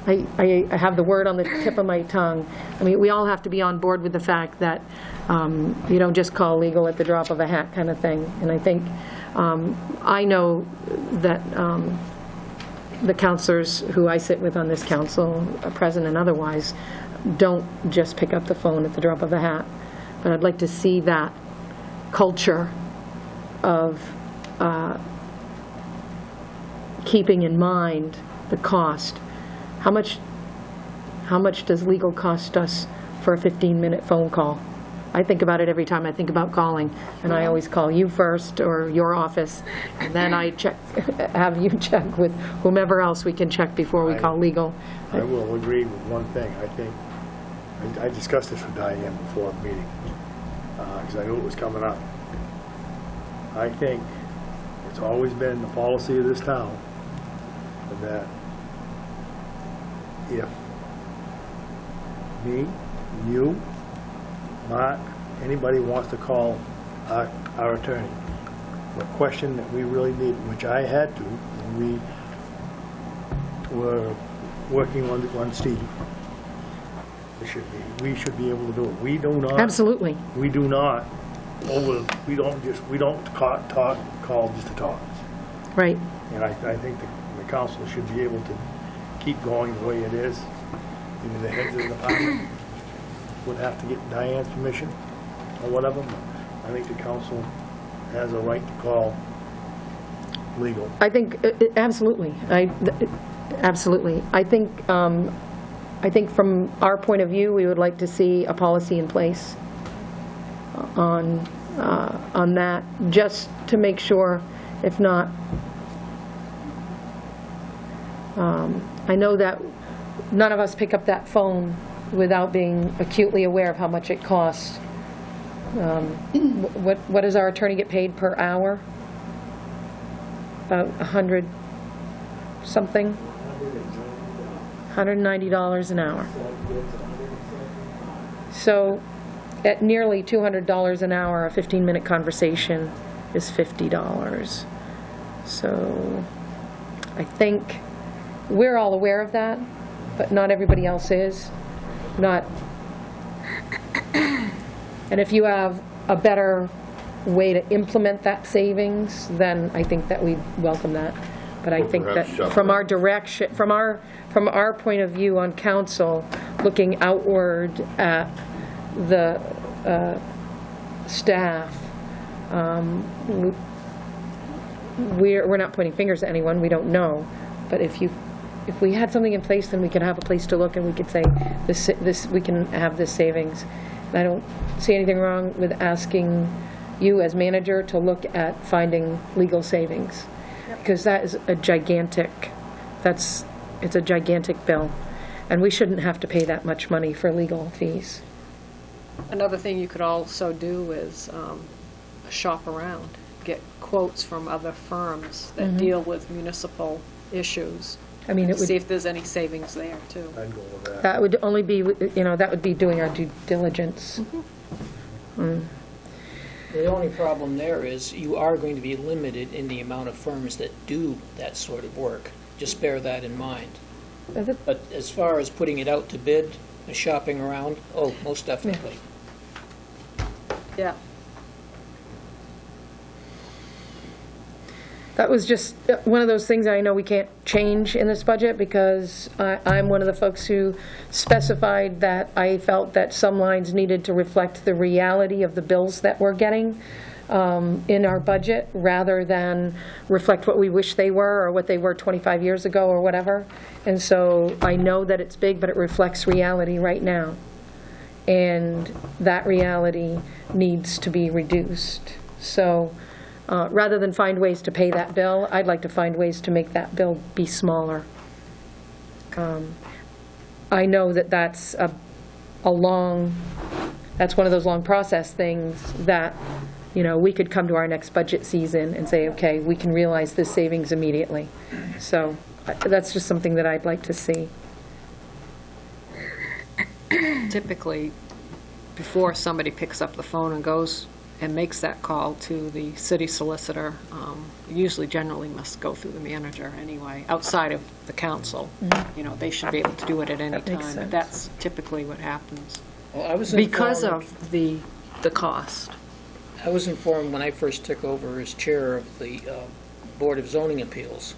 I have the word on the tip of my tongue. I mean, we all have to be on board with the fact that you don't just call legal at the drop of a hat kind of thing. And I think, I know that the counselors who I sit with on this council, present and otherwise, don't just pick up the phone at the drop of a hat. But I'd like to see that culture of keeping in mind the cost. How much does legal cost us for a 15-minute phone call? I think about it every time I think about calling, and I always call you first, or your office, and then I have you check with whomever else we can check before we call legal. I will agree with one thing. I think, I discussed this with Diane before the meeting, because I knew it was coming up. I think it's always been the policy of this town that if me, you, Mark, anybody wants to call our attorney for a question that we really need, which I had to, when we were working on Steve. We should be able to do it. We do not. Absolutely. We do not we don't call just to talk. Right. And I think the council should be able to keep going the way it is. Maybe the heads of the department would have to get Diane's permission or whatever. I think the council has a right to call legal. I think, absolutely. Absolutely. I think from our point of view, we would like to see a policy in place on that, just to make sure, if not, I know that none of us pick up that phone without being acutely aware of how much it costs. What does our attorney get paid per hour? About 100 something? $190 an hour. So at nearly $200 an hour, a 15-minute conversation is $50. So I think we're all aware of that, but not everybody else is. Not, and if you have a better way to implement that savings, then I think that we'd welcome that. But I Or think that perhaps shop from our around. direction, from our point of view on council, looking outward at the staff, we're not pointing fingers at anyone, we don't know. But if we had something in place, then we could have a place to look and we could say, this we can have this savings. And I don't see anything wrong with asking you as manager to look at finding legal savings. Because that is a gigantic, it's a gigantic bill. And we shouldn't have to pay that much money for legal fees. Another thing you could also do is shop around, get quotes from other firms that deal with municipal issues. I mean, it See would, if there's any savings there, too. I'd go with that. that would only be, that would be doing our due diligence. The only problem there is you are going to be limited in the amount of firms that do that sort of work. Just bear that in mind. But as far as putting it out to bid and shopping around, oh, most definitely. Yeah. That was just one of those things I know we can't change in this budget because I'm one of the folks who specified that I felt that some lines needed to reflect the reality of the bills that we're getting in our budget rather than reflect what we wish they were or what they were 25 years ago or whatever. And so I know that it's big, but it reflects reality right now. And that reality needs to be reduced. So rather than find ways to pay that bill, I'd like to find ways to make that bill be smaller. I know that that's that's one of those long process things that, we could come to our next budget season and say, okay, we can realize this savings immediately. So that's just something that I'd like to see. Typically, before somebody picks up the phone and goes and makes that call to the city solicitor, usually generally must go through the manager anyway, outside of the council. They should be able to do it at any That makes time. sense. That's typically what happens. Well, I was Because informed- of the cost. I was informed when I first took over as chair of the Board of Zoning Appeals,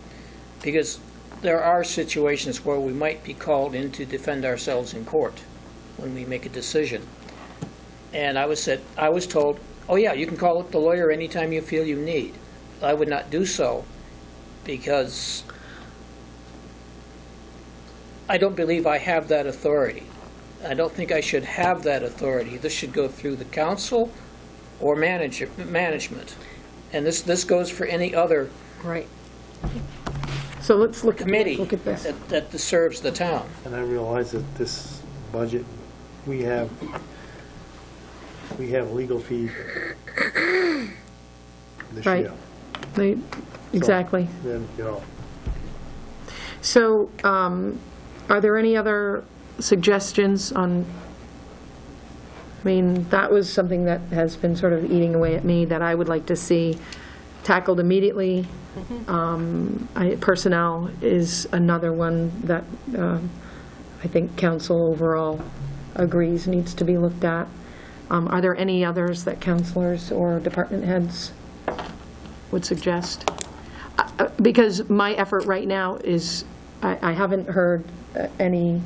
because there are situations where we might be called in to defend ourselves in court when we make a decision. And I was told, oh yeah, you can call up the lawyer anytime you feel you need. I would not do so because I don't believe I have that authority. I don't think I should have that authority. This should go through the council or management. And this goes for any other Right. So let's look committee at this. that serves the town. And I realize that this budget, we have legal fees this Right. year. Exactly. Then, So are there any other suggestions on, that was something that has been sort of eating away at me that I would like to see tackled immediately. Personnel is another one that I think council overall agrees needs to be looked at. Are there any others that councilors or department heads would suggest? Because my effort right now is, I haven't heard any,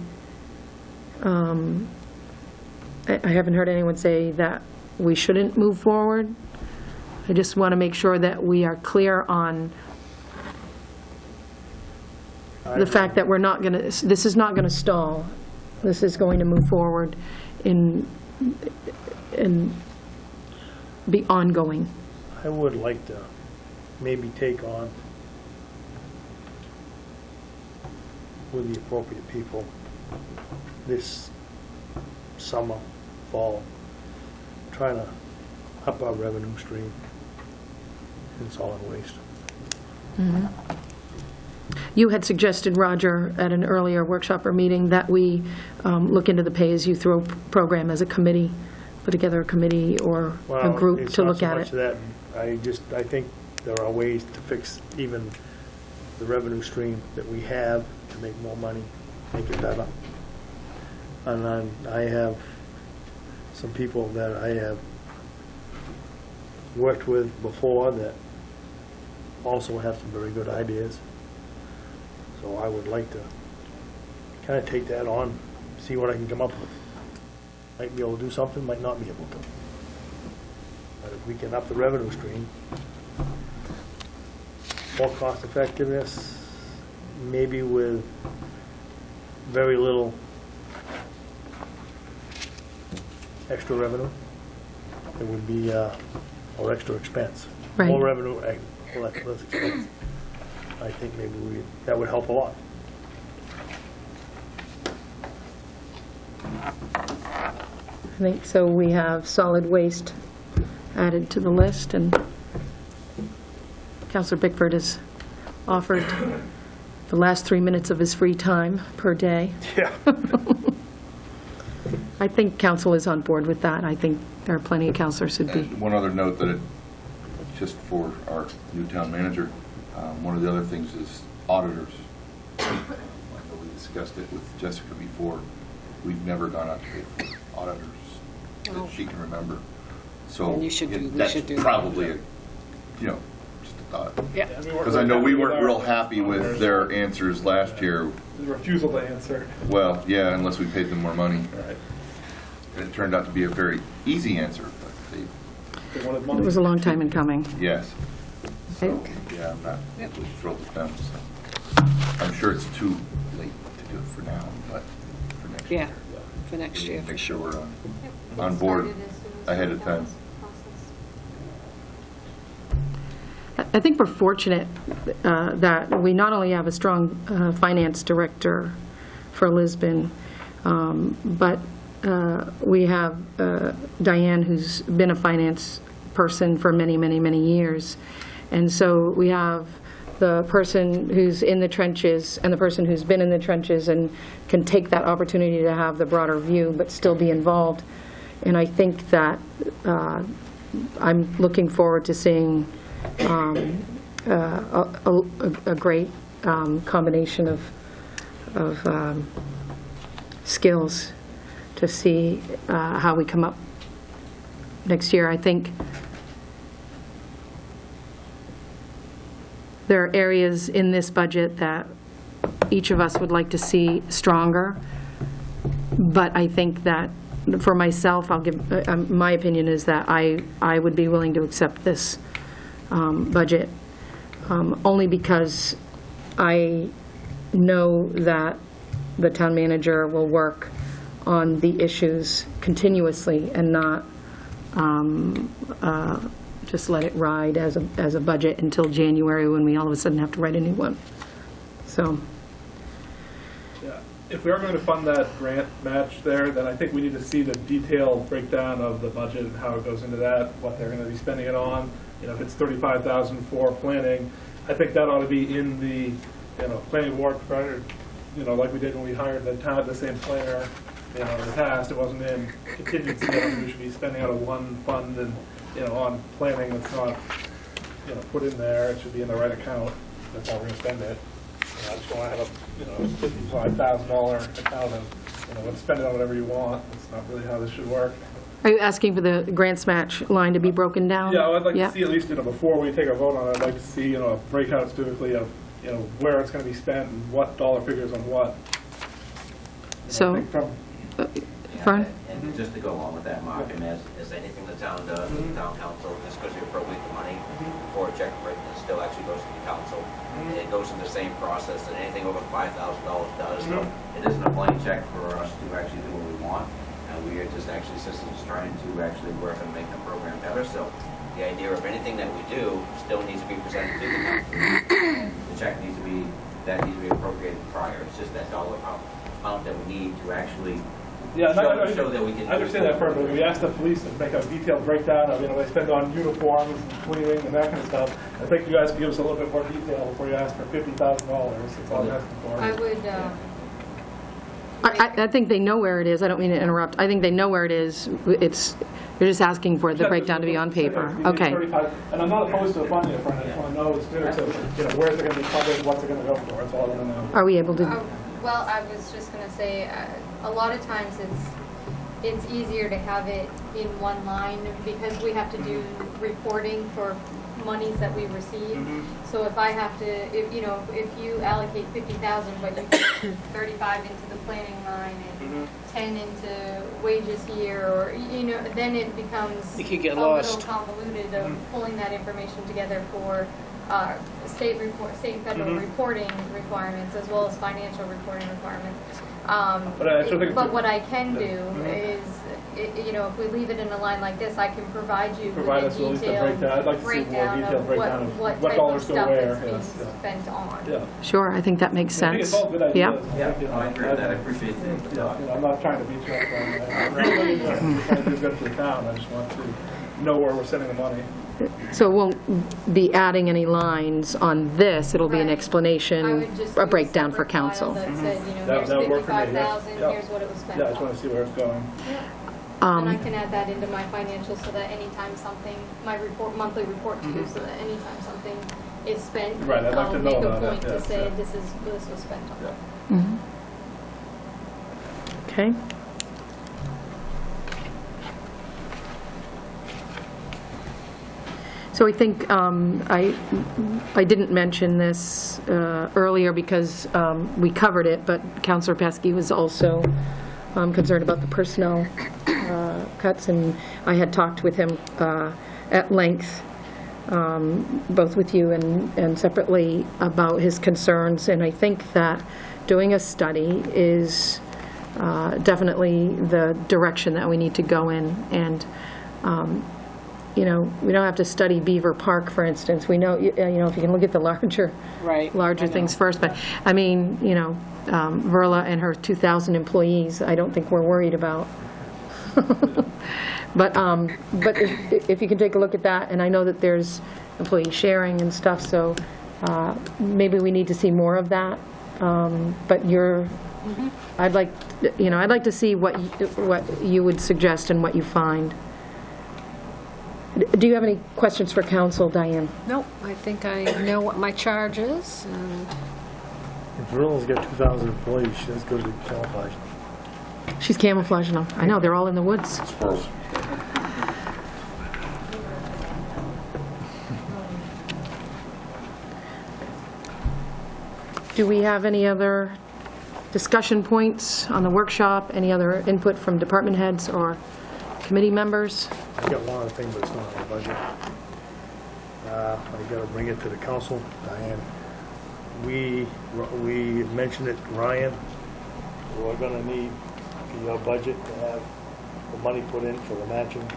I haven't heard anyone say that we shouldn't move forward. I just want to make sure that we are clear on the fact that we're not going to, this is not going to stall. This is going to move forward and be ongoing. I would like to maybe take on with the appropriate people this summer, fall, trying to up our revenue stream in solid waste. You had suggested, Roger, at an earlier workshop or meeting, that we look into the pay-as-you-throw program as a committee, put together a committee or a Well, group it's to not look so at much it. that. I think there are ways to fix even the revenue stream that we have to make more money, make it better. And I have some people that I have worked with before that also have some very good ideas. So I would like to kind of take that on, see what I can come up with. Might be able to do something, might not be able to. But if we can up the revenue stream, more cost effectiveness, maybe with very little extra revenue, it would be, or extra expense. Right. More revenue, less expense. I think maybe that would help a lot. I think so. We have solid waste added to the list, and Councillor Bickford has offered the last 3 minutes of his free time per day. Yeah. I think council is on board with that. I think there are plenty of councillors who'd be. And one other note that just for our new town manager, one of the other things is auditors. I know we discussed it with Jessica before. We've never gone out to pay for auditors that she can remember. So And you should do- we that's should do that. probably, just a thought. Yeah. Because I know we weren't real happy with their answers last year. The refusal to answer. Well, yeah, unless we paid them more money. Right. And it turned out to be a very easy answer, but They wanted It money. was a long time in coming. yes. So, Okay. yeah, I'm not really thrilled with them. So. I'm sure it's too late to do it for now, but for next Yeah, year. for next year, for Make sure sure. we're on board ahead of time. I think we're fortunate that we not only have a strong finance director for Lisbon, but we have Diane, who's been a finance person for many, many, many years. And so we have the person who's in the trenches and the person who's been in the trenches and can take that opportunity to have the broader view but still be involved. And I think that I'm looking forward to seeing a great combination of skills to see how we come up next year. I think there are areas in this budget that each of us would like to see stronger, but I think that for myself, I'll give, my opinion is that I would be willing to accept this budget, only because I know that the town manager will work on the issues continuously and not just let it ride as a budget until January when we all of a sudden have to write a new one. So, Yeah. If we are going to fund that grant match there, then I think we need to see the detailed breakdown of the budget and how it goes into that, what they're going to be spending it on. If it's $35,000 for planning, I think that ought to be in the, planning board, like we did when we hired the same planner, in the past. It wasn't in contingency. I don't think we should be spending out of one fund and, on planning that's not, put in there. It should be in the right account. That's how we're going to spend it. I just don't want to have a $55,000 account and, spend it on whatever you want. That's not really how this should work. are you asking for the grants match line to be broken down? Yeah, I'd like to see at least, before we take a vote on it, I'd like to see, a breakout specifically of, where it's going to be spent and what dollar figures on what. So, I think from Fern? And just to go along with that, Mark, and as anything the town does, the town council, just because you appropriate the money for a check written, it still actually goes to the council. And it goes through the same process that anything over $5,000 does. So it isn't a blank check for us to actually do what we want. And we are just actually systems trying to actually work and make the program better. So the idea of anything that we do still needs to be presented to the council. The check needs to be that needs to be appropriated prior. It's just that dollar amount that we need to actually Yeah, show that we can. I understand that perfectly. We asked the police to make a detailed breakdown of, they spend on uniforms and cleaning and that kind of stuff. I think you guys can give us a little bit more detail before you ask for $50,000. That's all I'm asking for. I would, I think they know where it is. I don't mean to interrupt. I think they know where it is. You're just asking for the Yeah, breakdown to be on paper. we need Okay. 35 And I'm not opposed to funding it, Brian. I just want to know the specifics of, where's it going to be funded, what's it going to go for. That's all I want to know. Are we able to? well, I was just gonna say, a lot of times it's easier to have it in one line because we have to do reporting for monies that we receive. So if I have to, if you allocate 50,000, but you put 35 into the planning line and 10 into wages here, or, then it becomes You could get a lost. little convoluted of pulling that information together for state and federal reporting requirements as well as financial reporting requirements. But what I can do is, if we leave it in a line like this, I can provide you with Provide a us with a detailed breakdown. I'd like to see more breakdown detailed of breakdown of what what type of dollars go stuff where. that's being Yes, yeah. spent on. Yeah. Sure, I think that makes I think sense. it's all good ideas. Yeah. I think, I agree with that. I appreciate the thought. I'm not trying to beat you up on it. I'm really trying to do good for the town. I just want to know where we're sending the money. So it won't be adding any lines on this. It'll be an Right. I explanation, would just a do breakdown for separate file council. That said, That would work here's for me, yeah. 55,000, Yeah. here's what it was spent Yeah, I just want on. to see where it's going. And I can add that into my financials so that anytime something, my monthly report too, so that anytime something is spent, Right, I'd like I'll to make know a about that, point to yes, say yeah. this was spent on. Yeah. Okay. So I think I didn't mention this earlier because we covered it, but Councillor Pesky was also concerned about the personnel cuts, and I had talked with him at length, both with you and separately, about his concerns, and I think that doing a study is definitely the direction that we need to go in, and we don't have to study Beaver Park, for instance. We know, if you can look at the larger things first, but, I mean, Verla and her 2,000 employees, I don't think we're worried about. But if you can take a look at that, and I know that there's employee sharing and stuff, so maybe we need to see more of that. But I'd like to see what you would suggest and what you find. Do you have any questions for council, Diane? Nope, I think I know what my charge is, and If Verilla's got 2,000 employees, she does go to camouflage. She's camouflaging them. I know, they're all in the woods. Squirrels. Do we have any other discussion points on the workshop? Any other input from department heads or committee members? I got one other thing, but it's not on the budget. I gotta bring it to the council, Diane. We mentioned it, Ryan, we're gonna need in your budget to have the money put in for the matching,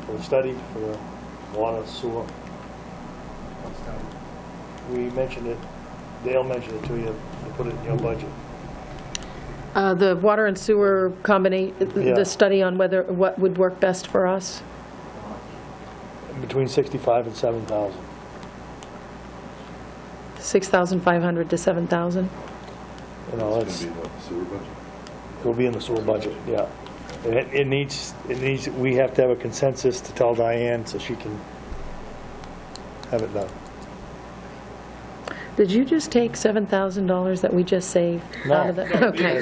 for the study, for the water, sewer. We mentioned it, Dale mentioned it to you, to put it in your budget. The water and sewer Yeah. the study on what would work best for us? Between 65 and 7,000. 6,500 to 7,000? You know, It's it's, going to be what, the sewer budget? it'll be in the sewer budget, yeah. It needs, we have to have a consensus to tell Diane so she can have it done. Did you just take $7,000 that we just saved out of the? Okay,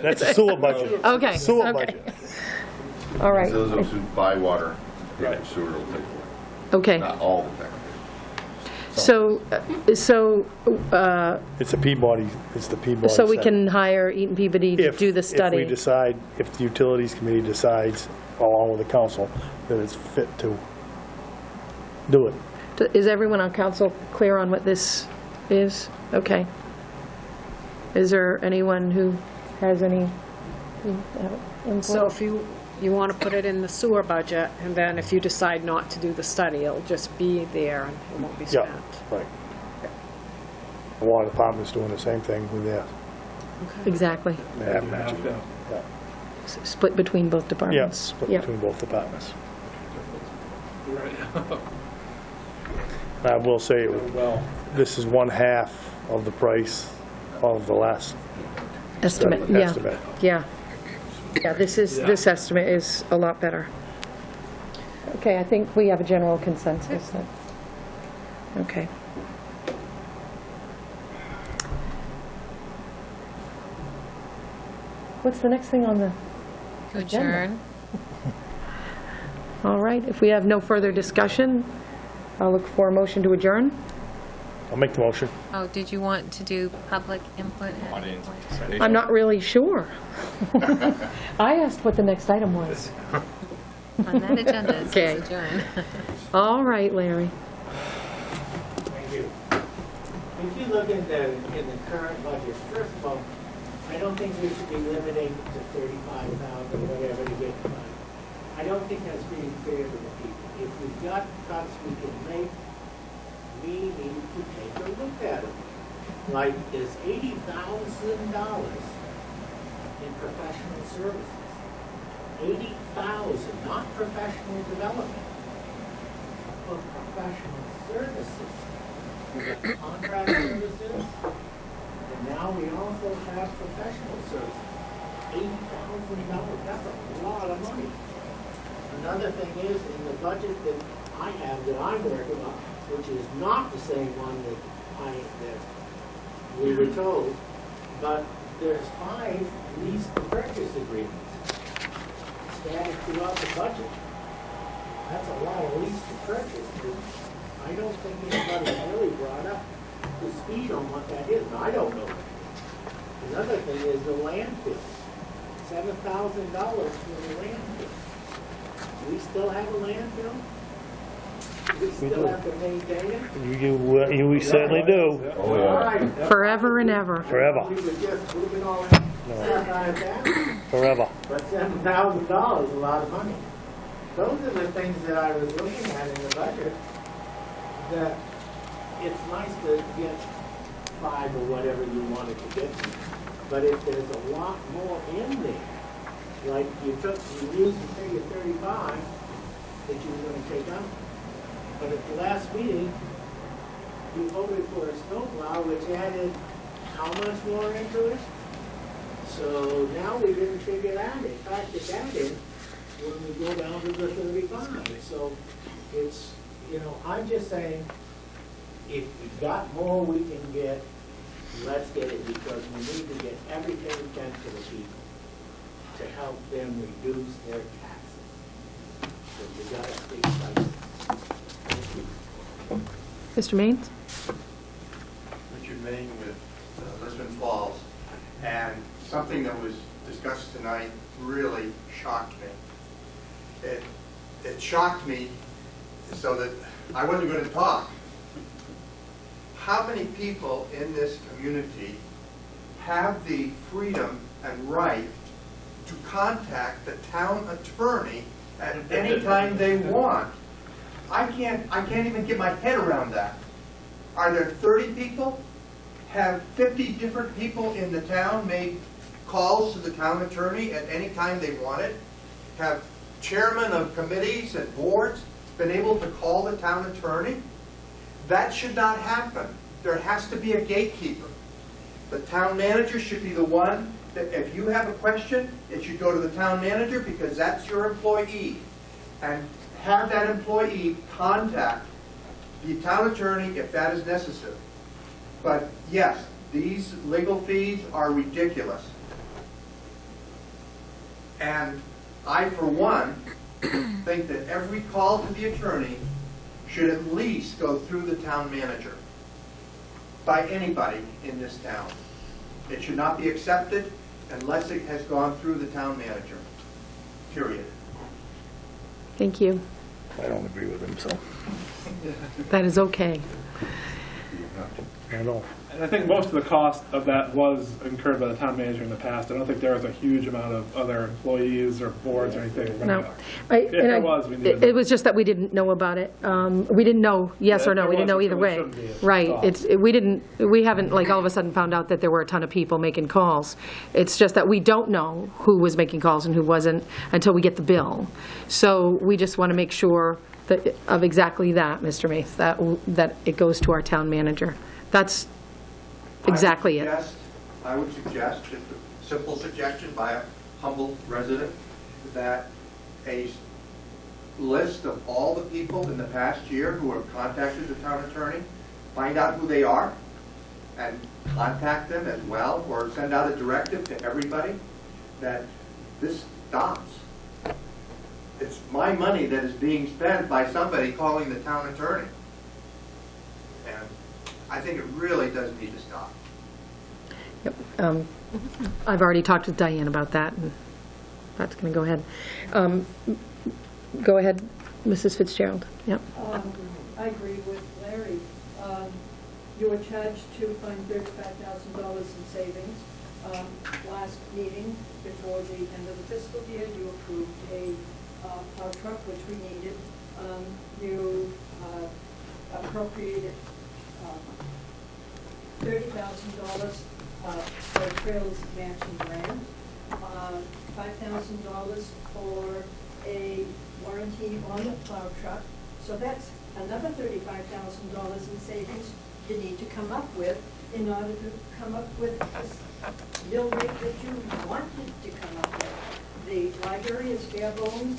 That's a sewer budget. okay. Sewer okay. budget. All right, Those of us who buy water, pay for sewer will pay for it. okay. Not all the taxpayers. So It's a Peabody, it's the Peabody. so we site. can hire Eaton Peabody to do the If we study? decide, if the utilities committee decides, along with the council, that it's fit to do it. Is everyone on council clear on what this is? Okay. Is there anyone who has any input? so if you want to put it in the sewer budget, and then if you decide not to do the study, it'll just be there and it won't be Yeah, spent. right. The water department's doing the same thing with their Exactly. matching. Yeah. Split between both Yeah, departments. split Yep. between both departments. Right. I will say, Well, this is 1/2 of the price of the last Estimate, yeah. estimate. Yeah. Yeah, this estimate is a lot better. Okay, I think we have a general consensus then. Okay. What's the next thing on the To agenda? adjourn. All right, if we have no further discussion, I'll look for a motion to adjourn. I'll make the motion. Oh, did you want to do public input? I'm not really sure. I asked what the next item was. On that agenda, it Okay. says adjourn. All right, Larry. Thank you. If you look in the current budget, first of all, I don't think we should be limiting to 35,000, whatever, to get the money. I don't think that's being fair to the people. If we've got cuts we can make, we need to take a look at them. Like, there's $80,000 in professional services. 80,000, not professional development, but professional services. We've got contract services, and now we also have professional services. $80,000, that's a lot of money. Another thing is, in the budget that I have, that I'm working on, which is not the same one that we were told, but there's 5 lease to purchase agreements scattered throughout the budget. That's a lot of lease to purchase. I don't think anybody really brought up the speed on what that is, and I don't know. Another thing is the landfill. $7,000 for the landfill. Do we still have a landfill? Do we still do. have to maintain it? You certainly do, Oh, yeah. All right. Forever and ever. forever, We were just moving all that stuff out of that. forever. But $7,000 is a lot of money. Those are the things that I was looking at in the budget, that it's nice to get 5 or whatever you wanted to get to. But if there's a lot more in there, like you used the figure 35 that you were gonna take out. But at the last meeting, you voted for a snowplow, which added how much more into it? So now we didn't figure that in. Factor that in when we go down to the 35. So it's, I'm just saying, if we've got more we can get, let's get it, because we need to get everything we can to the people to help them reduce their taxes. So we gotta stay prices. Thank you. Mr. Maines? Richard Main with Lisbon Falls, and something that was discussed tonight really shocked me. It shocked me so that I wasn't going to talk. How many people in this community have the freedom and right to contact the town attorney at any time they want? I can't even get my head around that. Are there 30 people? Have 50 different people in the town made calls to the town attorney at any time they wanted? Have chairmen of committees and boards been able to call the town attorney? That should not happen. There has to be a gatekeeper. The town manager should be the one that if you have a question, it should go to the town manager because that's your employee. And have that employee contact the town attorney if that is necessary. But yes, these legal fees are ridiculous. And I, for one, think that every call to the attorney should at least go through the town manager by anybody in this town. It should not be accepted unless it has gone through the town manager, period. Thank you. I don't agree with him, so. That is okay. You have to. I know. And I think most of the cost of that was incurred by the town manager in the past. I don't think there was a huge amount of other employees or boards or anything running No. it. If there was, we needed It was just that we didn't know about it. We didn't know, yes Yeah, or no, if we there didn't know was, it either really way. shouldn't be a Right, cost. we haven't, like, all of a sudden found out that there were a ton of people making calls. It's just that we don't know who was making calls and who wasn't until we get the bill. So we just want to make sure that, of exactly that, Mr. Mace, that it goes to our town manager. That's exactly it. I would suggest, just a simple suggestion by a humble resident, that a list of all the people in the past year who have contacted the town attorney, find out who they are, and contact them as well, or send out a directive to everybody that this stops. It's my money that is being spent by somebody calling the town attorney. And I think it really does need to stop. Yep. I've already talked with Diane about that, and that's going to go ahead. Go ahead, Mrs. Fitzgerald. Yep. I agree with Larry. You were charged to find $35,000 in savings. Last meeting, before the end of the fiscal year, you approved a plow truck, which we needed. You appropriated $30,000 for trails matching grant, $5,000 for a warranty on the plow truck. So that's another $35,000 in savings you need to come up with in order to come up with this mill rate that you wanted to come up with. The library is bare bones.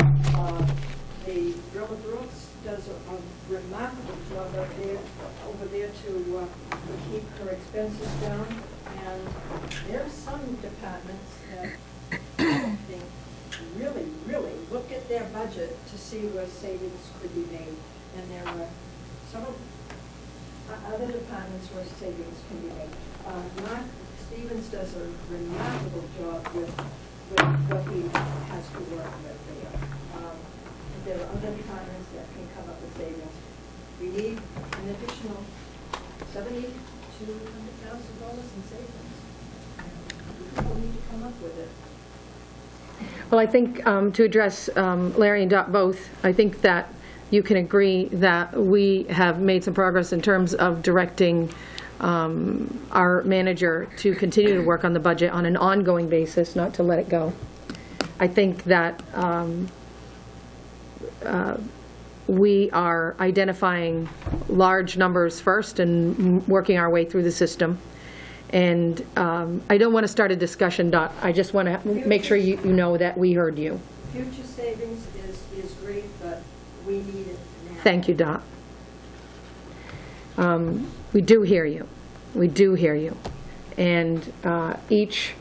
The Driller Brooks does a remarkable job over there to keep her expenses down. And there are some departments that I think really, really look at their budget to see where savings could be made. And there are some other departments where savings can be made. Mark Stevens does a remarkable job with what he has to work with there. There are other departments that can come up with savings. We need an additional $70,000 to $100,000 in savings. People need to come up with it. Well, I think to address Larry and Dot both, I think that you can agree that we have made some progress in terms of directing our manager to continue to work on the budget on an ongoing basis, not to let it go. I think that we are identifying large numbers first and working our way through the system. And I don't want to start a discussion, Dot. I just want to make sure you know that we heard you. Future savings is great, but we need it now. Thank you, Dot. We do hear you. We do hear you. And each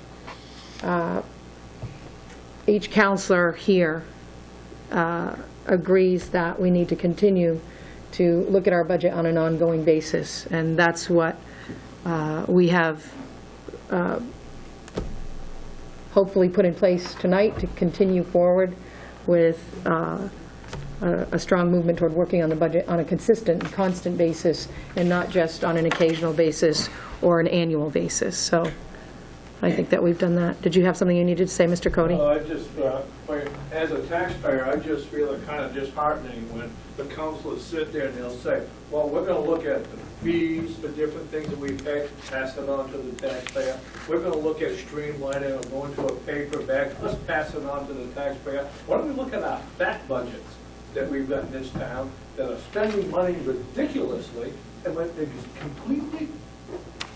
counselor here agrees that we need to continue to look at our budget on an ongoing basis. And that's what we have hopefully put in place tonight to continue forward with a strong movement toward working on the budget on a consistent, constant basis, and not just on an occasional basis or an annual basis. So I think that we've done that. Did you have something you needed to say, Mr. Cody? Well, I just, as a taxpayer, I just feel it kind of disheartening when the councilors sit there and they'll say, well, we're going to look at the fees for different things that we pay, pass it on to the taxpayer. We're going to look at streamlining or going to a paper back, let's pass it on to the taxpayer. Why don't we look at our fat budgets that we've got in this town that are spending money ridiculously and when they're completely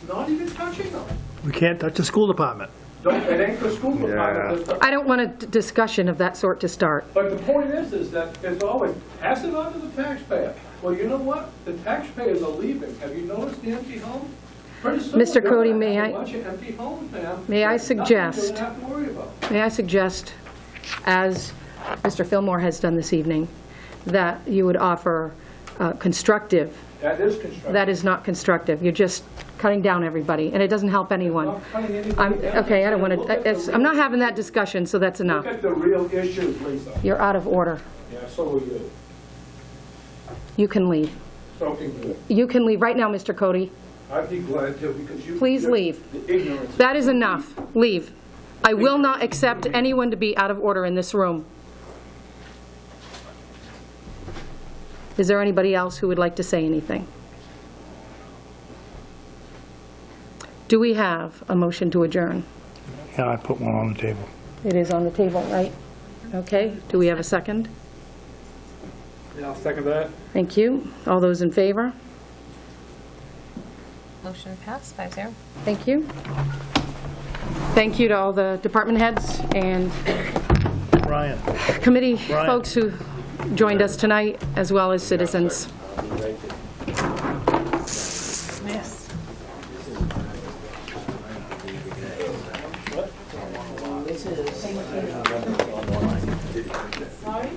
not even touching them? We can't touch the school department. It ain't the school department. I don't want a discussion of that sort to start. But the point is that it's always, pass it on to the taxpayer. Well, you know what? The taxpayers are leaving. Have you noticed the empty homes? Pretty soon, Mr. Cody, we're gonna may have I- a bunch of empty homes, ma'am. May I Nothing suggest- to have to worry about. May I suggest, as Mr. Fillmore has done this evening, that you would offer constructive. That is constructive. That is not constructive. You're just cutting down everybody, and it doesn't help anyone. I'm not cutting anybody down. Okay, I don't want Look at the to, I'm not real- having that discussion, so that's enough. Look at the real issues, Lisa. You're out of order. Yeah, so will you. You can leave. So can you. You can leave right now, Mr. Cody. I'd be glad to, because you. Please leave. The ignorance. That is enough. Leave. I will not accept anyone to be out of order in this room. Is there anybody else who would like to say anything? Do we have a motion to adjourn? Yeah, I put one on the table. It is on the table, right? Okay. Do we have a second? Yeah, I'll second that. Thank you. All those in favor? Motion passed, 5-0. Thank you. Thank you to all the department heads and Brian, committee Brian. folks who joined us tonight, as well as citizens. Yes. Sorry?